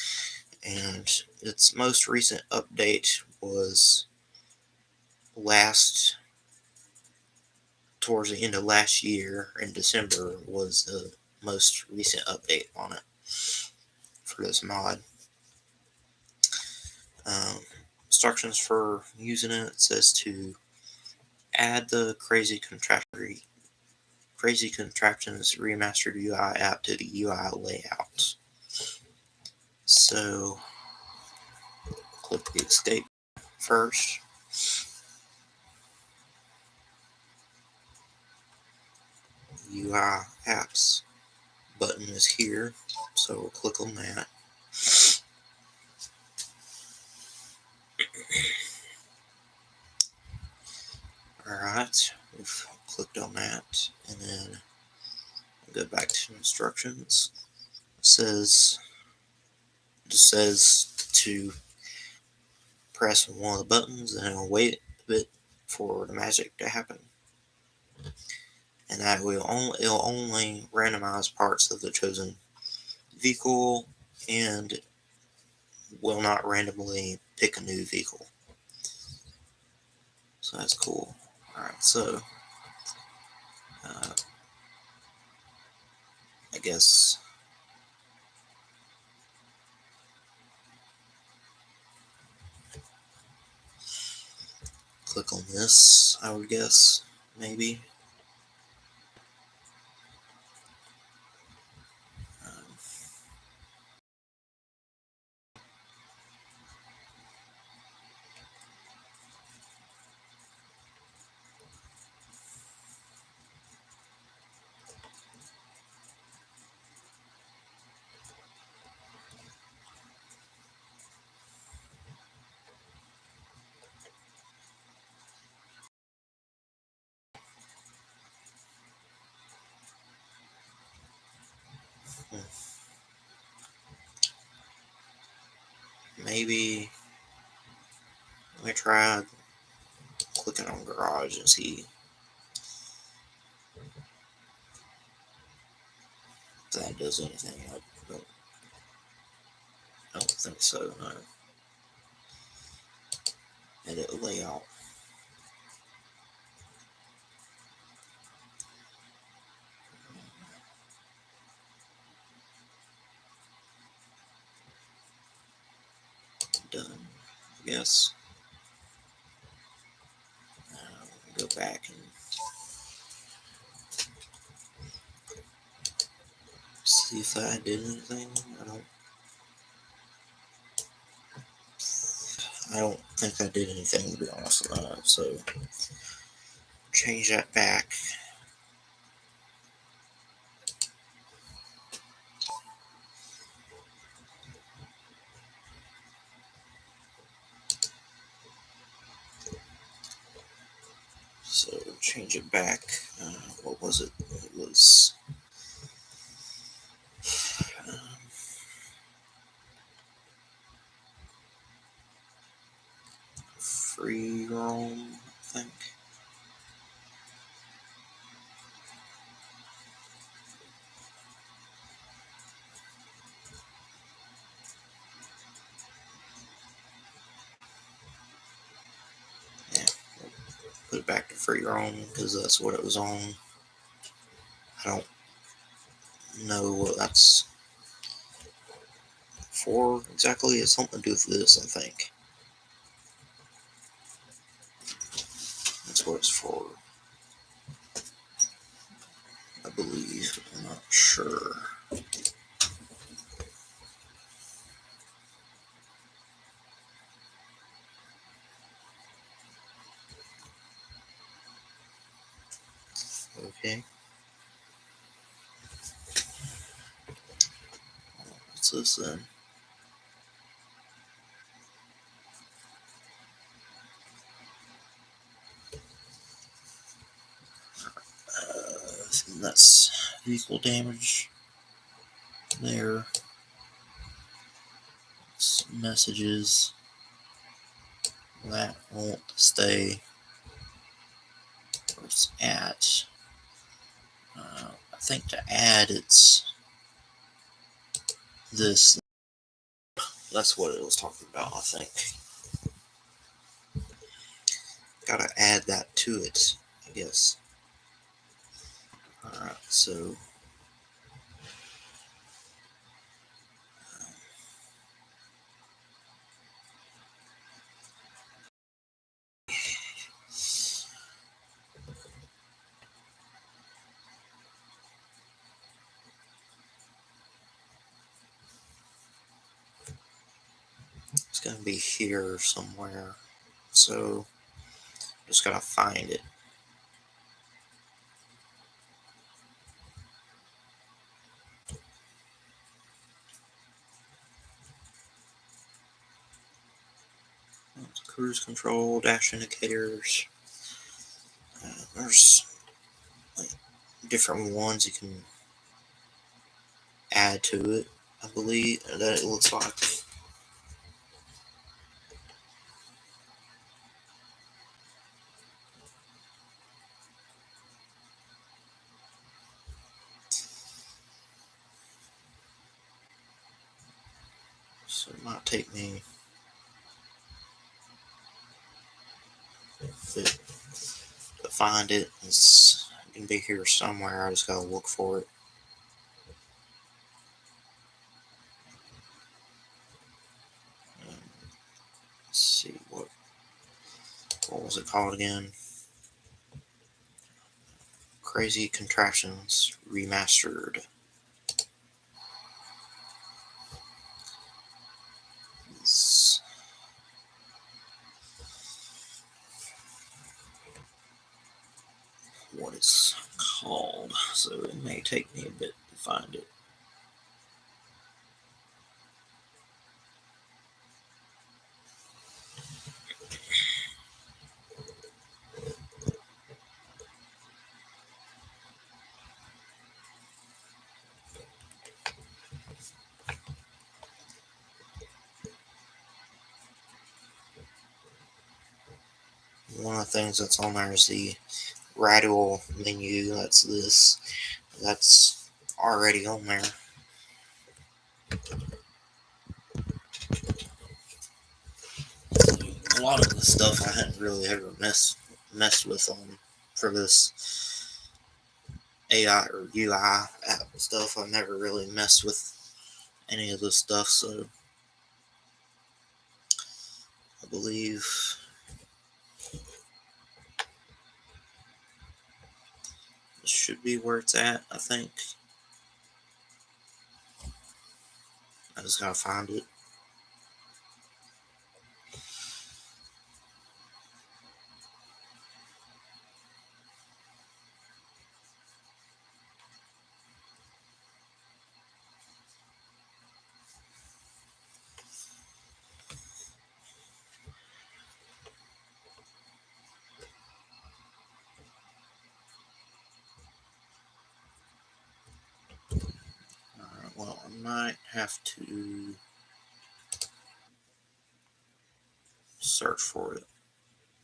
And its most recent update was towards the end of last year in December was the most recent update on it for this mod. Instructions for using it, it says to add the Crazy Contraptions Remastered UI app to the UI layout. So click the escape first. UI apps button is here, so we'll click on that. Alright, we've clicked on that, and then go back to instructions. It just says to press one of the buttons and it'll wait a bit for the magic to happen. And that it'll only randomize parts of the chosen vehicle and will not randomly pick a new vehicle. So that's cool. Alright, so I guess click on this, I would guess, maybe. Maybe let me try clicking on garage and see if that does anything. I don't think so, no. Edit layout. Done, I guess. Go back and see if that did anything. I don't think I did anything, to be honest. So change that back. So change it back. What was it? It was free roam, I think. Yeah, put it back to free roam because that's what it was on. I don't know what that's for exactly. It's something to do with this, I think. That's what it's for, I believe. I'm not sure. Okay. What's this then? That's vehicle damage there. It's messages. That won't stay where it's at. I think to add it's this. That's what it was talking about, I think. Gotta add that to it, I guess. Alright, so it's gonna be here somewhere. So just gotta find it. Cruise control, dash indicators. There's like different ones you can add to it, I believe, that it looks like. So it might take me to find it. It's gonna be here somewhere. I just gotta look for it. Let's see what was it called again? Crazy Contraptions Remastered. It's, what it's called, so it may take me a bit to find it. One of the things that's on there is the radial menu. That's already on there. A lot of the stuff I hadn't really ever messed with for this AI or UI app stuff. I've never really messed with any of this stuff, so I believe this should be where it's at, I think. I just gotta find it. Well, I might have to search for it,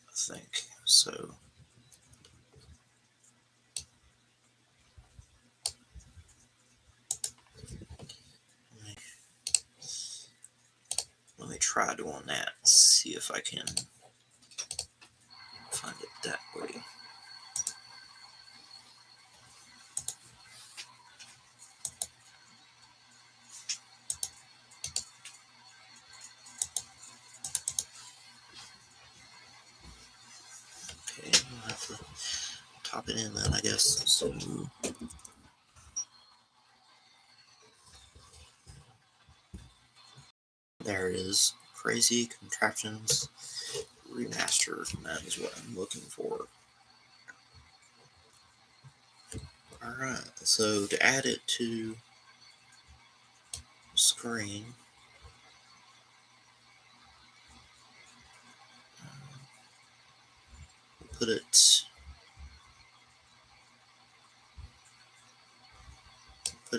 I think. So let me try doing that. See if I can find it that way. Okay, I'll have to top it in then, I guess. So there it is. Crazy Contraptions Remastered. And that is what I'm looking for. Alright, so to add it to the screen, put it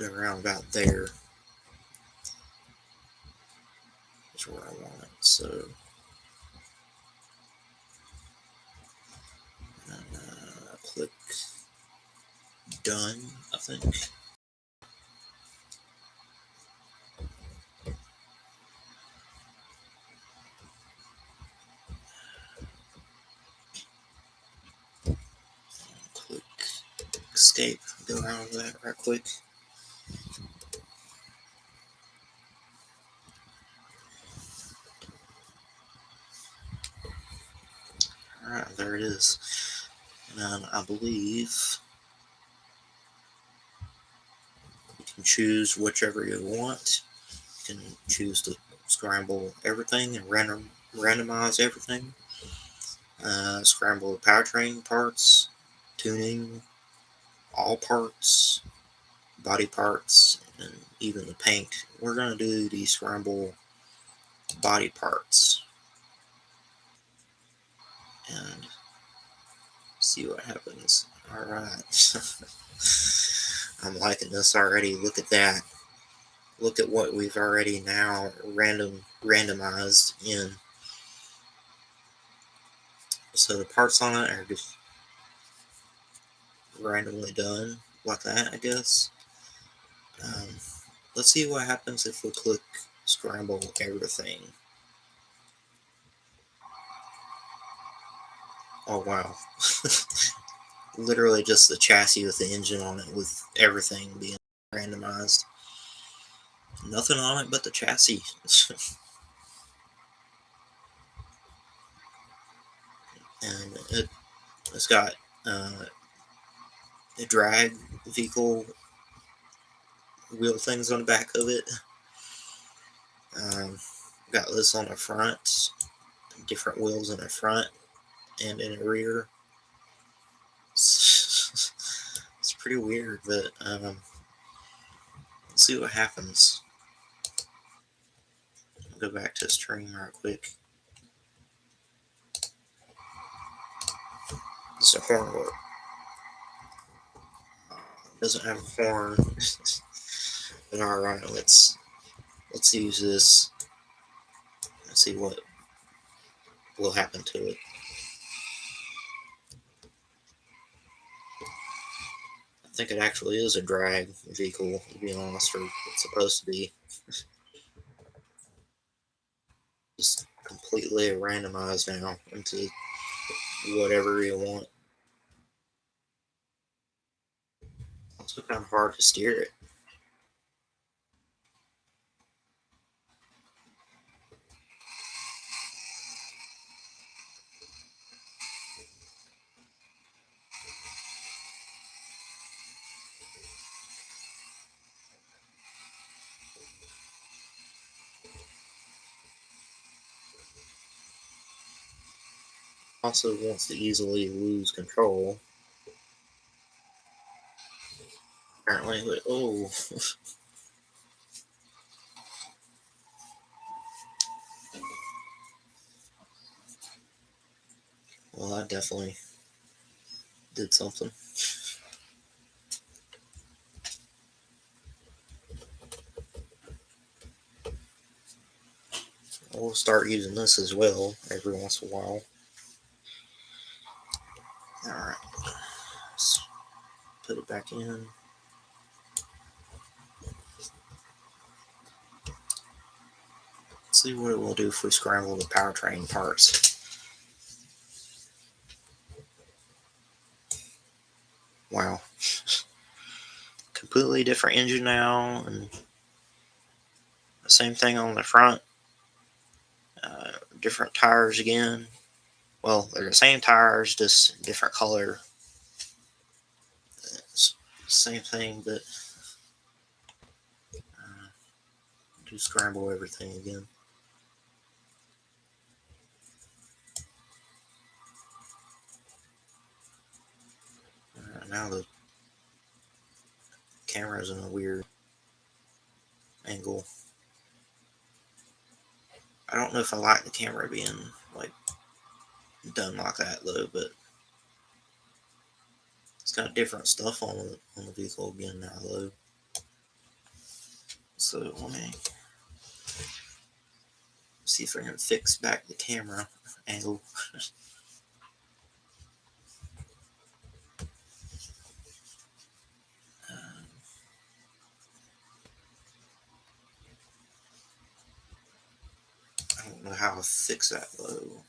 around about there. Is where I want it. So click done, I think. Click escape, go around that right quick. Alright, there it is. And I believe you can choose whichever you want. You can choose to scramble everything and randomize everything. Scramble the powertrain parts, tuning, all parts, body parts, and even the paint. We're going to do the scramble body parts and see what happens. Alright. I'm liking this already. Look at that. Look at what we've already now randomized in. So the parts on it are just randomly done like that, I guess. Let's see what happens if we click scramble everything. Oh wow. Literally just the chassis with the engine on it with everything being randomized. Nothing on it but the chassis. And it's got a drag vehicle wheel things on the back of it. Got this on the front, different wheels in the front and in the rear. It's pretty weird, but let's see what happens. I'll go back to stream right quick. Does the horn work? Doesn't have a horn. But alright, let's use this. Let's see what will happen to it. I think it actually is a drag vehicle, to be honest, or it's supposed to be. Just completely randomized now into whatever you want. It's kind of hard to steer it. Also wants to easily lose control. Apparently, but oh. Well, that definitely did something. We'll start using this as well every once in a while. Alright, let's put it back in. Let's see what it will do if we scramble the powertrain parts. Wow. Completely different engine now, and the same thing on the front. Different tires again. Well, they're the same tires, just different color. It's same thing, but do scramble everything again. Now the camera's in a weird angle. I don't know if I like the camera being like done like that though, but it's got different stuff on the vehicle again now though. So let me see if I can fix back the camera angle. don't know how to fix that though.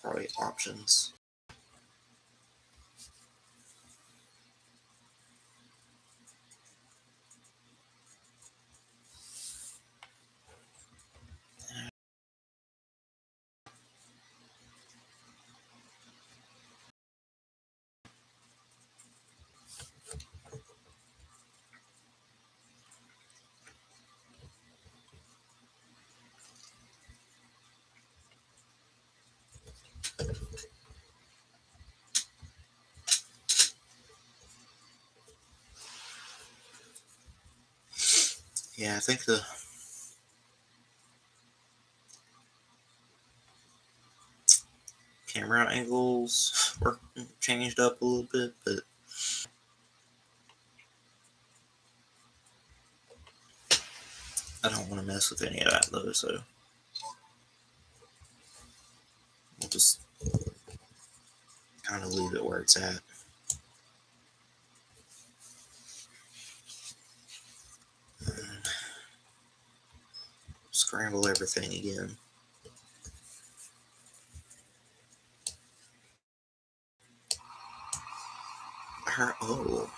Probably options. Yeah, I think the camera angles were changed up a little bit, but I don't want to mess with any of that though, so we'll just kind of leave it where it's at. And scramble everything again. Oh,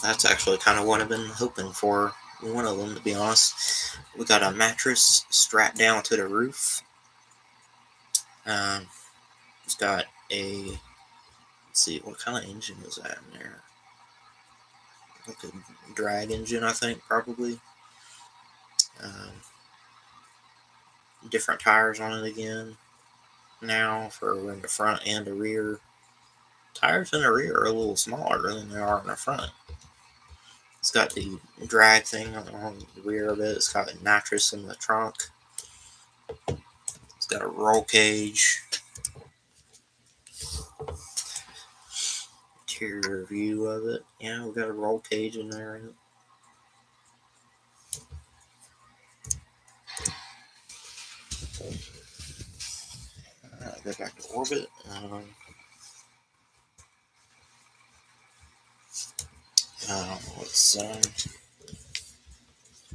that's actually kind of what I've been hoping for. One of them, to be honest. We got a mattress strapped down to the roof. It's got a, let's see, what kind of engine is that in there? Like a drag engine, I think, probably. Different tires on it again now for in the front and the rear. Tires in the rear are a little smaller than they are in the front. It's got the drag thing on the rear of it. It's got a mattress in the trunk. It's got a roll cage. Interior view of it. Yeah, we got a roll cage in there. Go back to orbit. Let's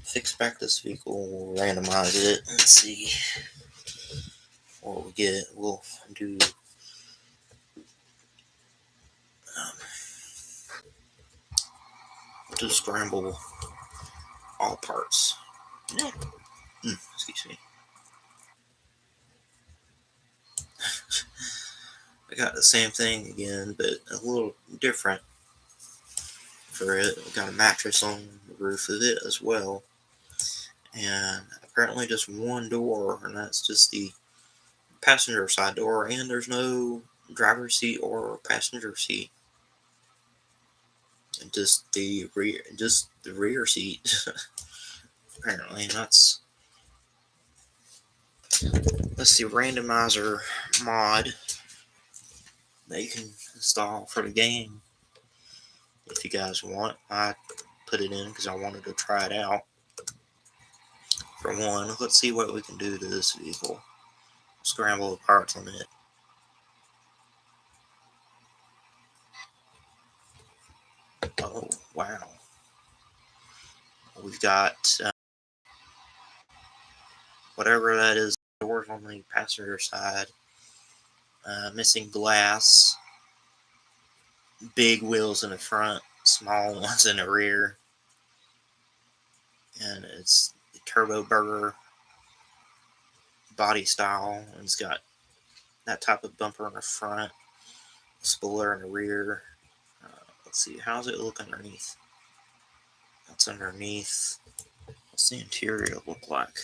fix back this vehicle. We'll randomize it and see what we get. We'll do scramble all parts. Excuse me. I got the same thing again, but a little different for it. We got a mattress on the roof of it as well. And apparently just one door, and that's just the passenger side door, and there's no driver's seat or passenger seat. And just the rear seat. Apparently, and that's the Randomizer Mod that you can install for the game if you guys want. I put it in because I wanted to try it out. For one, let's see what we can do to this vehicle. Scramble the parts on it. Oh, wow. We've got whatever that is, doors on the passenger side. Missing glass. Big wheels in the front, small ones in the rear. And it's the Turbo Burger body style. And it's got that type of bumper in the front, spoiler in the rear. Let's see, how's it look underneath? That's underneath. What's the interior look like?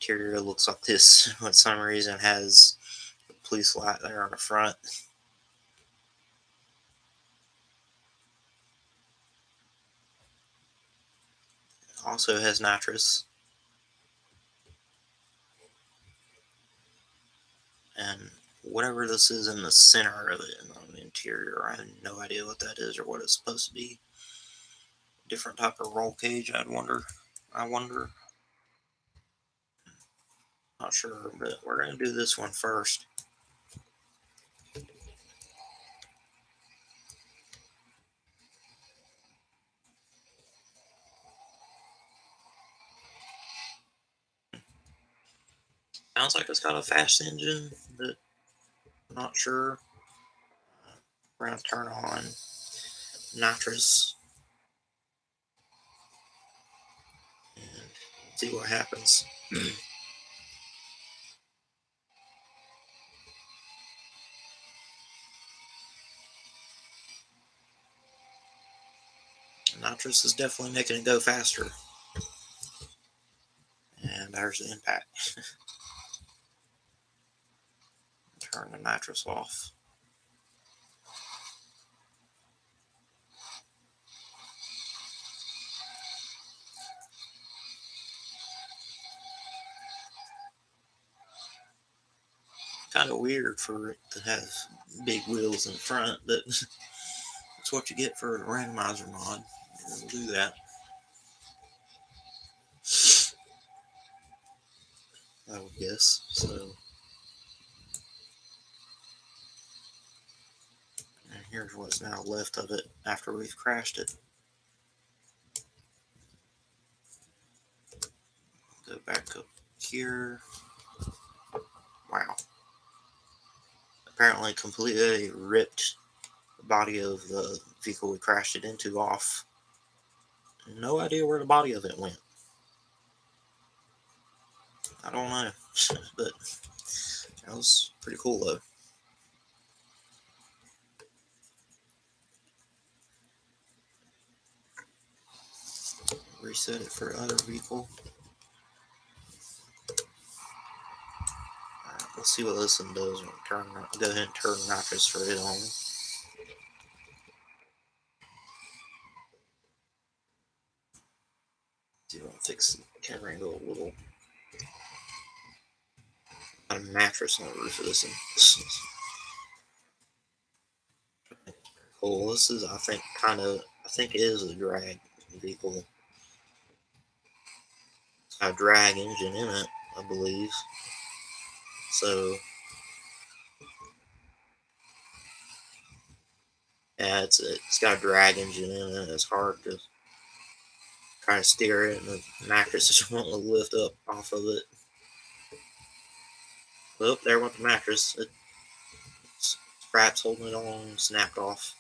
Interior looks like this. For some reason, has a police light there on the front. Also has nitrous. And whatever this is in the center of it, on the interior, I have no idea what that is or what it's supposed to be. Different type of roll cage, I wonder. Not sure, but we're going to do this one first. Sounds like it's got a fast engine, but I'm not sure. We're going to turn on nitrous and see what happens. Nitrous is definitely making it go faster. And there's the impact. Turn the nitrous off. Kind of weird for it to have big wheels in front, but that's what you get for the Randomizer Mod. We'll do that. I would guess. So, and here's what's now left of it after we've crashed it. Go back up here. Wow. Apparently completely ripped the body of the vehicle we crashed it into off. No idea where the body of it went. I don't know. But that was pretty cool though. Reset it for other vehicle. Alright, let's see what this one does. Go ahead and turn nitrous for it on. See if I can fix the camera angle a little. Got a mattress on the roof of this one. Cool. This is, I think it is a drag vehicle. It's got a drag engine in it, I believe. So, yeah, it's got a drag engine in it. It's hard to try to steer it, and the mattress just won't lift up off of it. Well, there went the mattress. Straps holding it on snapped off.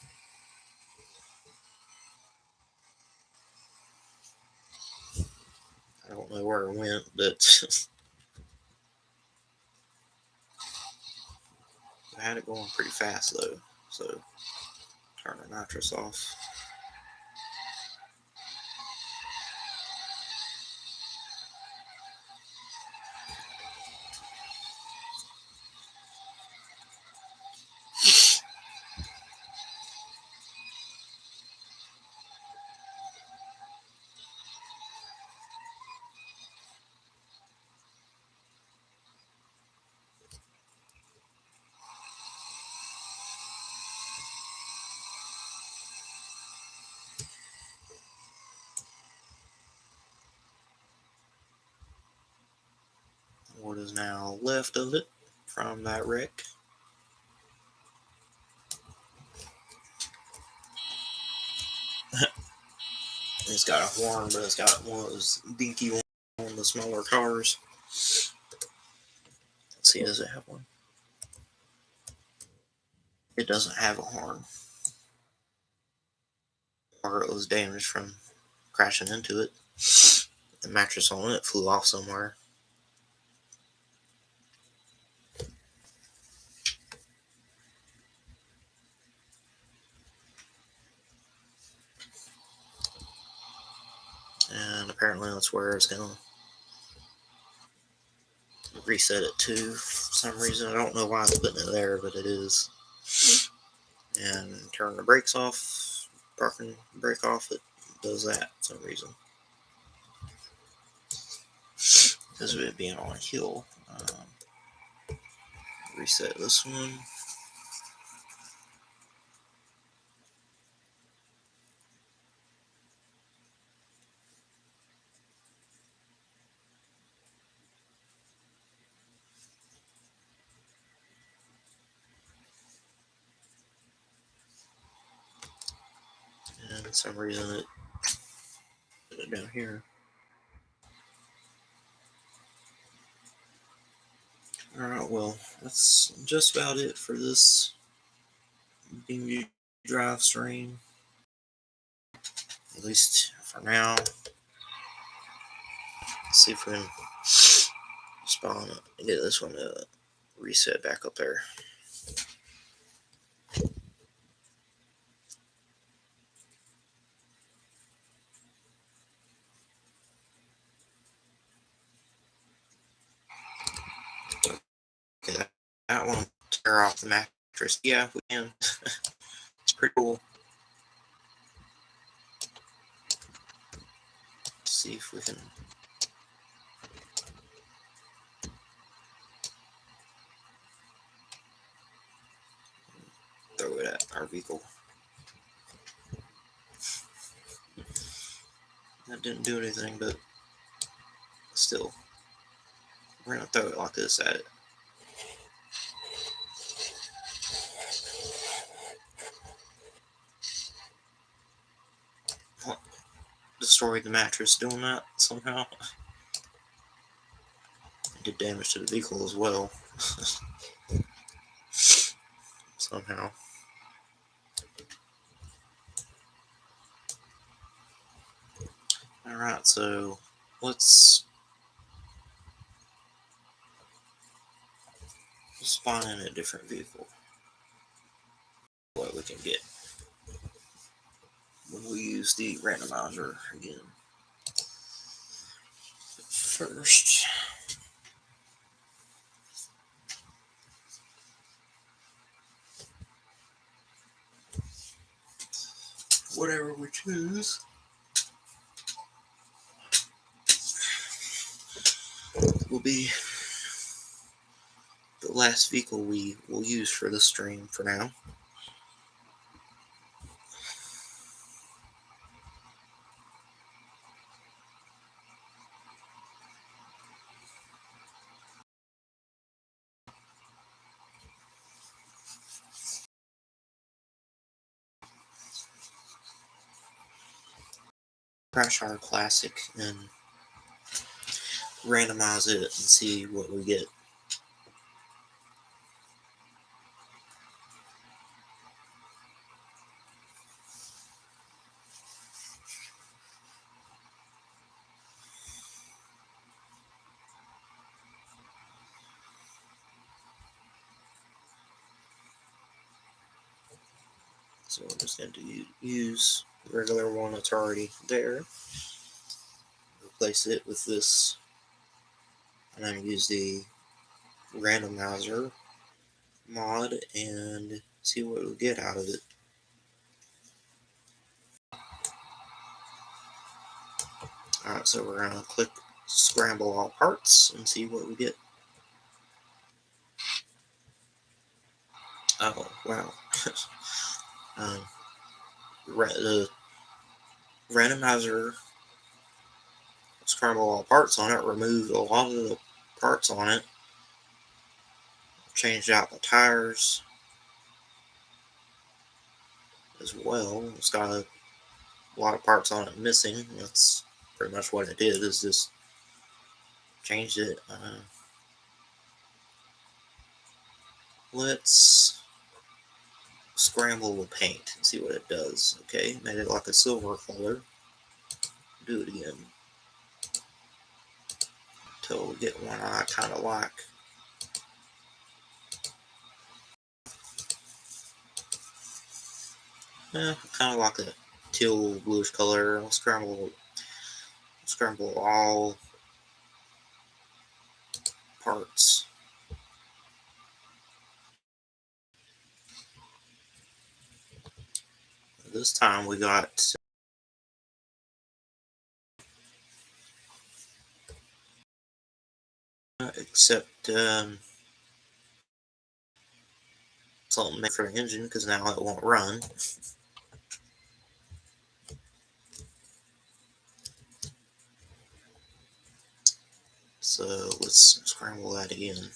I don't know where it went, but I had it going pretty fast though. So turn the nitrous off. What is now left of it from that wreck? It's got a horn, but it's got one of those dinky ones on the smaller cars. Let's see, does it have one? It doesn't have a horn. Or it was damaged from crashing into it. The mattress on it flew off somewhere. And apparently that's where it's going to reset it to for some reason. I don't know why it's putting it there, but it is. And turn the brakes off, parking brake off, it does that for some reason. Because of it being on a hill. Reset this one. And for some reason it put it down here. Alright, well, that's just about it for this BeamNg.Drive stream. At least for now. Let's see if we can spawn it and get this one to reset back up there. Okay, that one tear off the mattress. Yeah, we can. It's pretty cool. Let's see if we can throw it at our vehicle. That didn't do anything, but still, we're gonna throw it like this at it. What? Destroy the mattress doing that somehow. It did damage to the vehicle as well. Somehow. Alright, so let's spawn in a different vehicle. What we can get when we use the randomizer again. First, whatever we choose will be the last vehicle we will use for this stream for now. Crash our classic and randomize it and see what we get. So we're just going to use the regular one that's already there. Replace it with this. And I'm going to use the Randomizer Mod and see what we get out of it. Alright, so we're going to click Scramble All Parts and see what we get. Oh, wow. The randomizer scramble all parts on it, removed a lot of the parts on it, changed out the tires as well. It's got a lot of parts on it missing. That's pretty much what it did, is just changed it. Let's scramble the paint and see what it does. Okay, made it like a silver color. Do it again until we get one I kind of like. Yeah, kind of like a teal bluish color. I'll scramble all parts. This time we got except something made for the engine, because now it won't run. So let's scramble that again.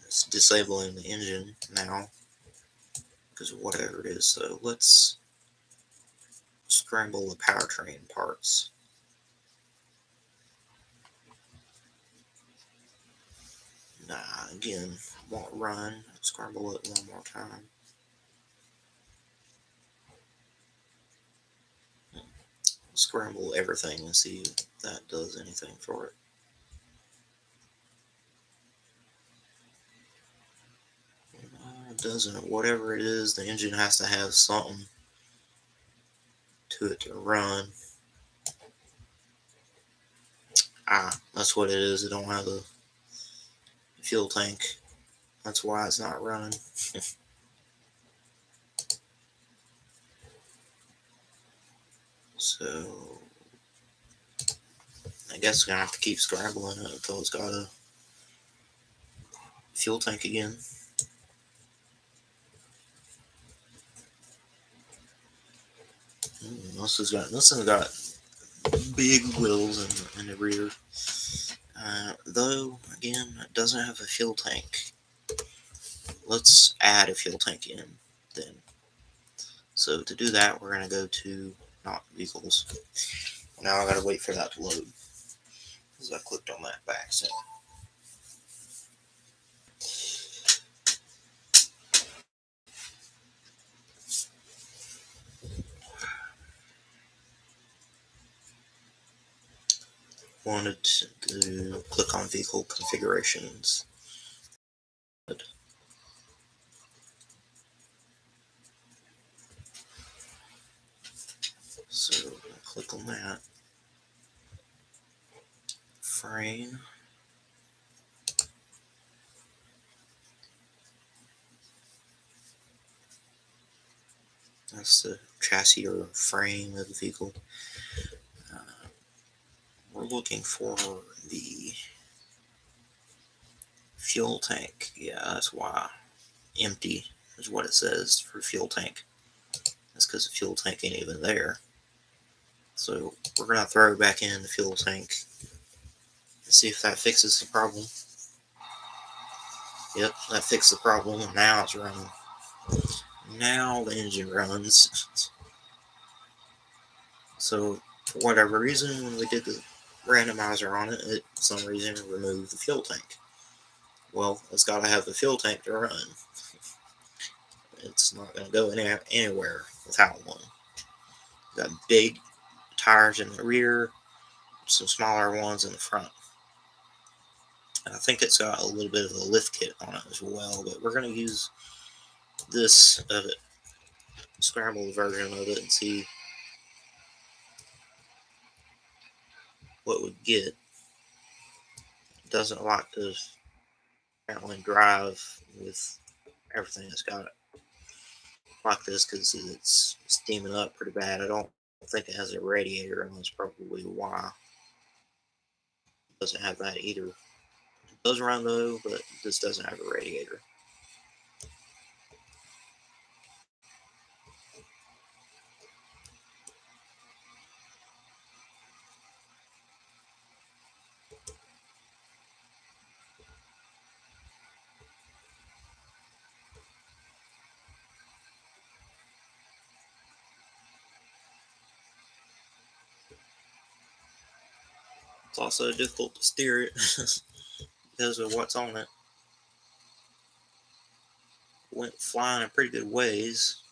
It's disabling the engine now because of whatever it is. So let's scramble the powertrain parts. Nah, again, won't run. Scramble it one more time. Scramble everything and see if that does anything for it. It doesn't. Whatever it is, the engine has to have something to it to run. That's what it is. It don't have a fuel tank. That's why it's not running. So I guess we're gonna have to keep scrambling it until it's got a fuel tank again. This has got big wheels in the rear. Though again, it doesn't have a fuel tank. Let's add a fuel tank in then. So to do that, we're gonna go to not vehicles. Now I gotta wait for that to load because I clicked on that by accident. Wanted to click on vehicle configurations. So click on that. Frame. That's the chassis or frame of the vehicle. We're looking for the fuel tank. Yeah, that's why. Empty is what it says for fuel tank. That's because the fuel tank ain't even there. So we're going to throw back in the fuel tank and see if that fixes the problem. Yep, that fixed the problem, and now it's running. Now the engine runs. So for whatever reason, when we did the randomizer on it, for some reason removed the fuel tank. Well, it's got to have the fuel tank to run. It's not going to go anywhere without one. Got big tires in the rear, some smaller ones in the front. And I think it's got a little bit of a lift kit on it as well, but we're going to use this of it, scrambled version of it, and see what we get. It doesn't like to apparently drive with everything that's got it like this because it's steaming up pretty bad. I don't think it has a radiator, and that's probably why it doesn't have that either. It does run though, but this doesn't have a radiator. It's also difficult to steer it because of what's on it. Went flying a pretty good ways,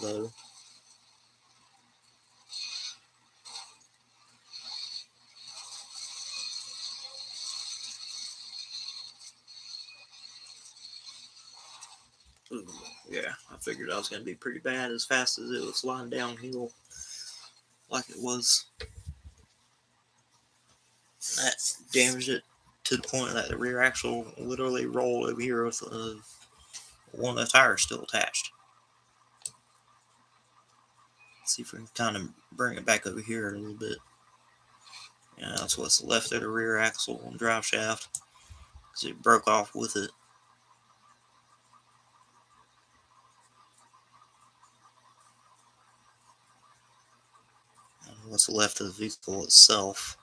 though. Ooh, yeah, I figured I was going to be pretty bad as fast as it was flying downhill like it was. That damaged it to the point that the rear axle literally rolled over here with one of the tires still attached. Let's see if we can kind of bring it back over here a little bit. Yeah, that's what's left of the rear axle and drive shaft because it broke off with it. And what's left of the vehicle itself.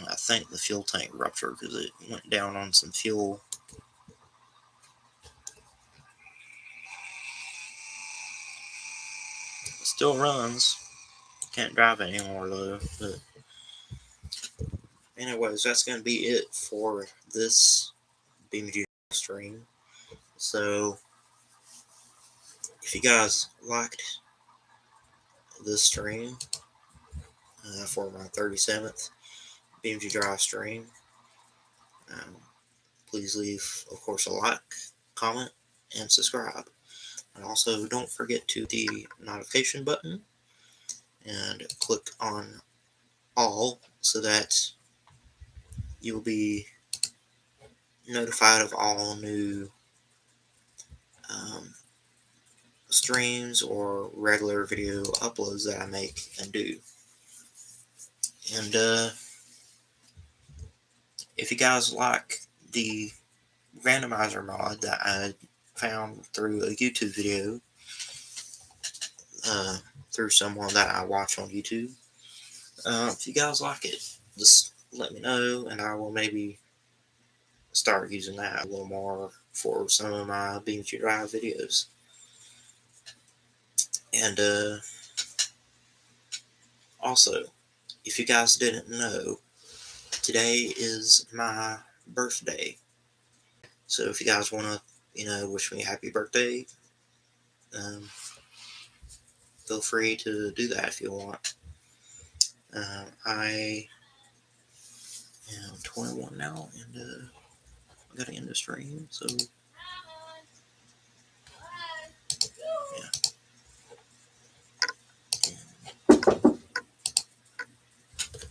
I think the fuel tank ruptured because it went down on some fuel. still runs. Can't drive it anymore though. But anyways, that's going to be it for this BeamNg.Drive stream. So if you guys liked this stream for my 37th BeamNg.Drive stream, please leave, of course, a like, comment, and subscribe. And also, don't forget to the notification button and click on all so that you'll be notified of all new streams or regular video uploads that I make and do. And if you guys like the Randomizer mod that I found through a YouTube video, through someone that I watch on YouTube, if you guys like it, just let me know and I will maybe start using that a little more for some of my BeamNg.Drive videos. And also, if you guys didn't know, today is my birthday. So if you guys want to, wish me a happy birthday, feel free to do that if you want. I am 21 now, and I gotta end the stream, so